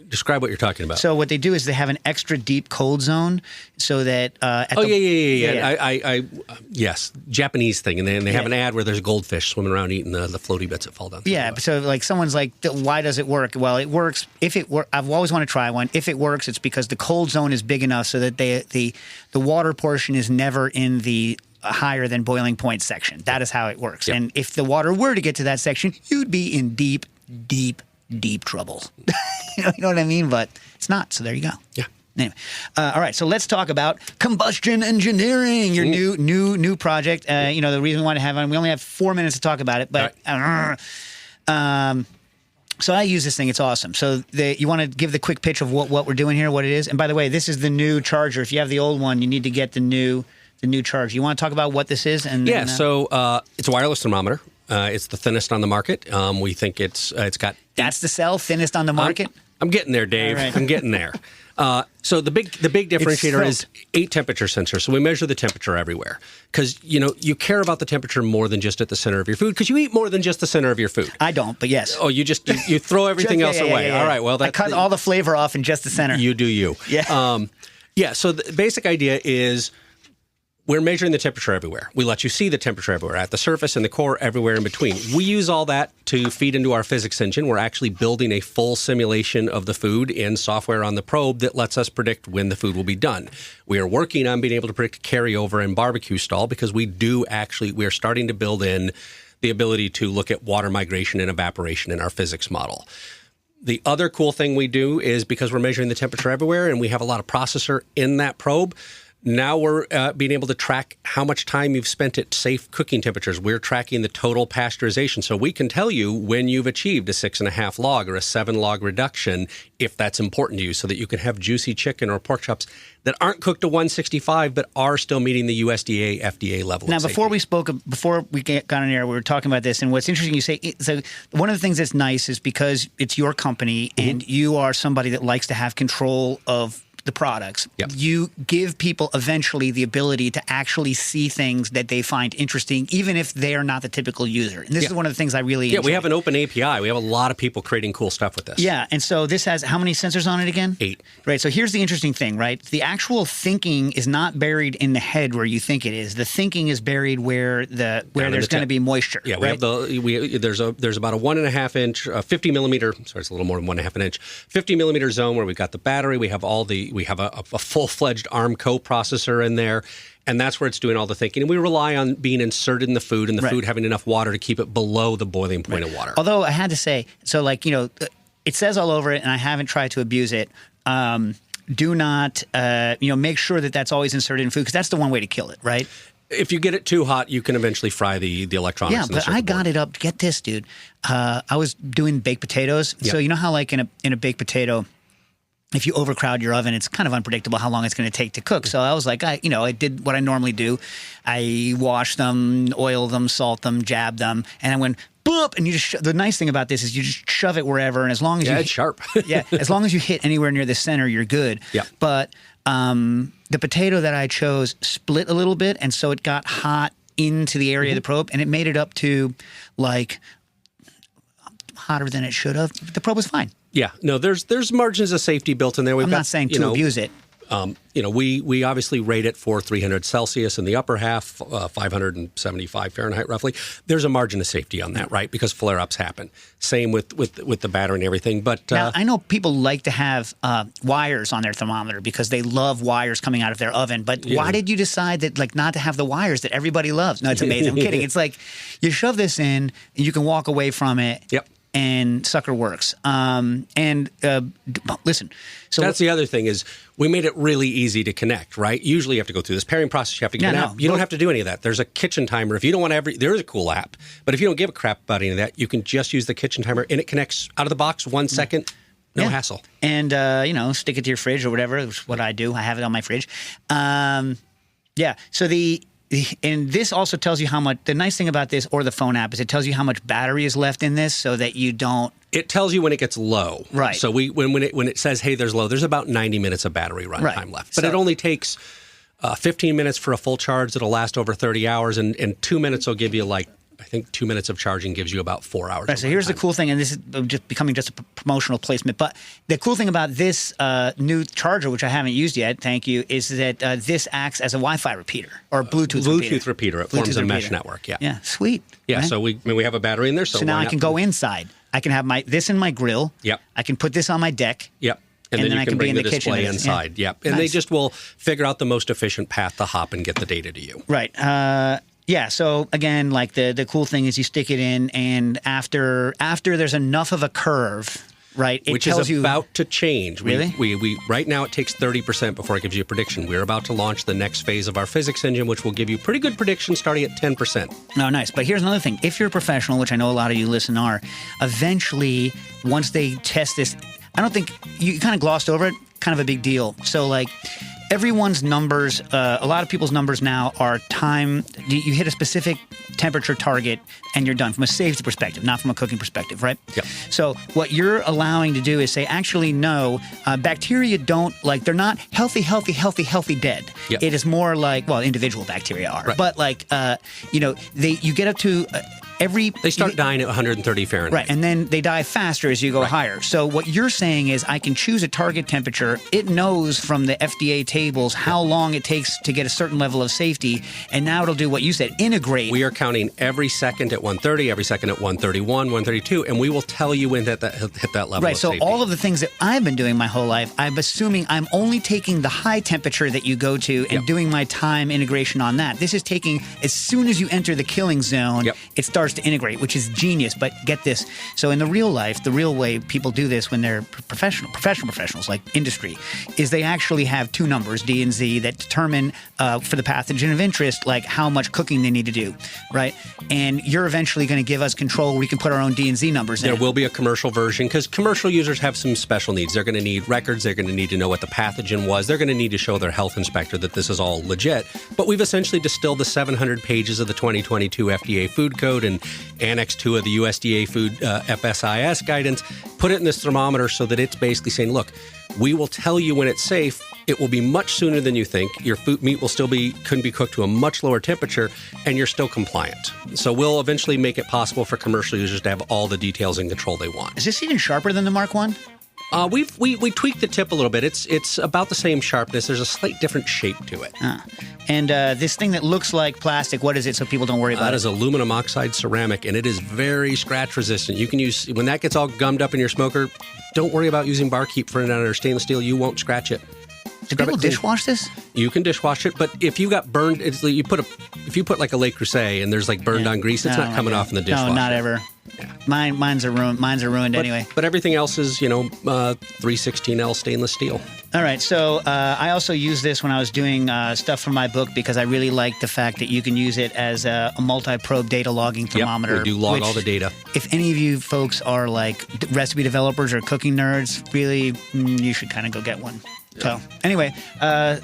Describe what you're talking about. So what they do is they have an extra deep cold zone so that yes, Japanese thing, and they have an ad where there's a goldfish swimming around eating the floaty bits that fall down. Yeah, so like someone's like, why does it work? Well, it works if it works. I've always wanted to try one. If it works, it's because the cold zone is big enough so that the water portion is never in the higher than boiling point section. That is how it works. Yep. And if the water were to get to that section, you'd be in deep trouble. you know what I mean? But it's not. So there you go. Yeah. Anyway, all right. So let's talk about combustion engineering. Your new project. The reason we want to have on. We only have 4 minutes to talk about it, but. Right. So I use this thing. It's awesome. So you want to give the quick pitch of what we're doing here, what it is. And by the way, this is the new charger. If you have the old one, you need to get the new charger. You want to talk about what this is? So it's a wireless thermometer. It's the thinnest on the market. We think it's got. That's the cell, thinnest on the market. I'm getting there, Dave. Right. I'm getting there. So the big differentiator is 8 temperature sensors. So we measure the temperature everywhere because you care about the temperature more than just at the center of your food because you eat more than just the center of your food. I don't, but yes. Oh, you throw everything else away. Yeah. All right. Well, I cut all the flavor off in just the center. You do you. Yeah. So the basic idea is. We're measuring the temperature everywhere. We let you see the temperature everywhere, at the surface and the core, everywhere in between. We use all that to feed into our physics engine. We're actually building a full simulation of the food in software on the probe that lets us predict when the food will be done. We are working on being able to predict carryover and barbecue stall because we are starting to build in the ability to look at water migration and evaporation in our physics model. The other cool thing we do is because we're measuring the temperature everywhere and we have a lot of processor in that probe, now we're being able to track how much time you've spent at safe cooking temperatures. We're tracking the total pasteurization. So we can tell you when you've achieved a 6.5 log or a 7 log reduction if that's important to you so that you can have juicy chicken or pork chops that aren't cooked to 165 but are still meeting the USDA, FDA level. Now, before we got on air, we were talking about this. And what's interesting, you say, so one of the things that's nice is because it's your company and you are somebody that likes to have control of the products, you give people eventually the ability to actually see things that they find interesting, even if they are not the typical user. And this is one of the things I really enjoy. We have an open API. We have a lot of people creating cool stuff with this. Yeah, and so this has how many sensors on it again? 8. Right, so here's the interesting thing, right? The actual thinking is not buried in the head where you think it is. The thinking is buried where there's going to be moisture. Yeah, we have there's about a 1.5 inch, 50 millimeter. Sorry, it's a little more than 1.5 inch. 50 millimeter zone where we've got the battery. We have we have a full-fledged ARM coprocessor in there, and that's where it's doing all the thinking. And we rely on being inserted in the food and the food having enough water to keep it below the boiling point of water. Although I had to say, so it says all over it, and I haven't tried to abuse it. Do not, make sure that that's always inserted in food because that's the one way to kill it, right? If you get it too hot, you can eventually fry the electronics. Yeah, but I got it up. Get this, dude. I was doing baked potatoes. Yep. So you know how like in a baked potato, if you overcrowd your oven, it's kind of unpredictable how long it's going to take to cook. So I was like, I did what I normally do. I wash them, oil them, salt them, jab them, and I went boop. And you just the nice thing about this is you just shove it wherever, and as long as it's sharp. As long as you hit anywhere near the center, you're good. Yeah. But the potato that I chose split a little bit, and so it got hot into the area of the probe, and it made it up to like hotter than it should have. The probe was fine. Yeah, no, there's margins of safety built in there. I'm not saying to abuse it. We obviously rate it for 300 Celsius in the upper half, 575 Fahrenheit roughly. There's a margin of safety on that, right? Because flare-ups happen. Same with the battery and everything. But now I know people like to have wires on their thermometer because they love wires coming out of their oven. But why did you decide that not to have the wires that everybody loves? No, it's amazing. I'm kidding. It's like you shove this in and you can walk away from it. Yep. And sucker works. Listen. So that's the other thing is we made it really easy to connect, right? Usually you have to go through this pairing process. You have to get an app. You don't have to do any of that. There's a kitchen timer. If you don't want there is a cool app. But if you don't give a crap about any of that, you can just use the kitchen timer and it connects out of the box 1 second. No hassle. And, stick it to your fridge or whatever. Which is what I do. I have it on my fridge. So and this also tells you how much, the nice thing about this or the phone app is it tells you how much battery is left in this so that you don't. It tells you when it gets low. Right. So when it says, hey, there's low, there's about 90 minutes of battery runtime time left. But it only takes 15 minutes for a full charge that'll last over 30 hours, and 2 minutes will give you I think 2 minutes of charging gives you about 4 hours. Right, so here's the cool thing, and this is just becoming just a promotional placement, but the cool thing about this new charger, which I haven't used yet, thank you, is that this acts as a Wi-Fi repeater or a Bluetooth repeater. It forms a mesh network, yeah. Yeah, sweet. Yeah, right? so we have a battery in there. So now I can go inside. I can have this in my grill. Yep. I can put this on my deck. Yep. And then you can bring the display inside. Yeah. Yep. And they just will figure out the most efficient path to hop and get the data to you. Right. Yeah. So again, like the cool thing is you stick it in, and after there's enough of a curve, right? It Which tells is you about to change. Really? We right now it takes 30% before it gives you a prediction. We're about to launch the next phase of our physics engine, which will give you pretty good predictions starting at 10%. Oh, nice. But here's another thing. If you're a professional, which I know a lot of you listen are, eventually, once they test this, I don't think you kind of glossed over it. Kind of a big deal. So like everyone's numbers, a lot of people's numbers now are time. You hit a specific temperature target and you're done from a safety perspective, not from a cooking perspective, right? Yep. So what you're allowing to do is say, actually, no, bacteria don't, like, they're not healthy dead. Yep. It is more like, well, individual bacteria are. Right. But like, you get up to... They start dying at 130 Fahrenheit. Right, and then they die faster as you go higher. So what you're saying is I can choose a target temperature. It knows from the FDA tables how long it takes to get a certain level of safety, and now it'll do what you said, integrate. We are counting every second at 130, every second at 131, 132, and we will tell you when hit that level right, of so safety. all of the things that I've been doing my whole life, I'm assuming I'm only taking the high temperature that you go to and doing my time integration on that. This is taking, as soon as you enter the killing zone, it starts to integrate, which is genius. But get this. So in the real life, the real way people do this when they're professionals like industry, is they actually have two numbers, D and Z, that determine for the pathogen of interest, like how much cooking they need to do, right? And you're eventually going to give us control where we can put our own D and Z numbers in. There will be a commercial version because commercial users have some special needs. They're going to need records. They're going to need to know what the pathogen was. They're going to need to show their health inspector that this is all legit. But we've essentially distilled the 700 pages of the 2022 FDA Food Code and Annex 2 of the USDA Food FSIS guidance, put it in this thermometer so that it's basically saying, look, we will tell you when it's safe. It will be much sooner than you think. Your meat will still couldn't be cooked to a much lower temperature, and you're still compliant. So we'll eventually make it possible for commercial users to have all the details and control they want. Is this even sharper than the Mark I? We tweaked the tip a little bit. It's about the same sharpness. There's a slight different shape to it. And this thing that looks like plastic, what is it so people don't worry about it? That is aluminum oxide ceramic, and it is very scratch resistant. You can use, when that gets all gummed up in your smoker, don't worry about using barkeep for it or stainless steel. You won't scratch it. Do people dishwash this? You can dishwash it, but if you got burned, if you put like a Le Creuset and there's like burned on grease, it's not coming off in the dishwasher. No, not ever. Yeah. Mine's are ruined anyway. But everything else is, 316L stainless steel. All right. So I also used this when I was doing stuff for my book because I really like the fact that you can use it as a multi-probe data logging thermometer. Yep, we do log all the data. If any of you folks are like recipe developers or cooking nerds, really, you should kind of go get one. So anyway,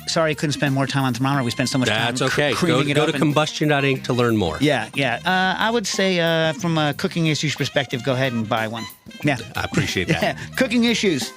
sorry I couldn't spend more time on thermometer. We spent so much time. That's okay. Creaming Go to combustion.inc to learn more. Yeah. I would say from a cooking issues perspective, go ahead and buy one. Yeah. I appreciate that. Cooking issues.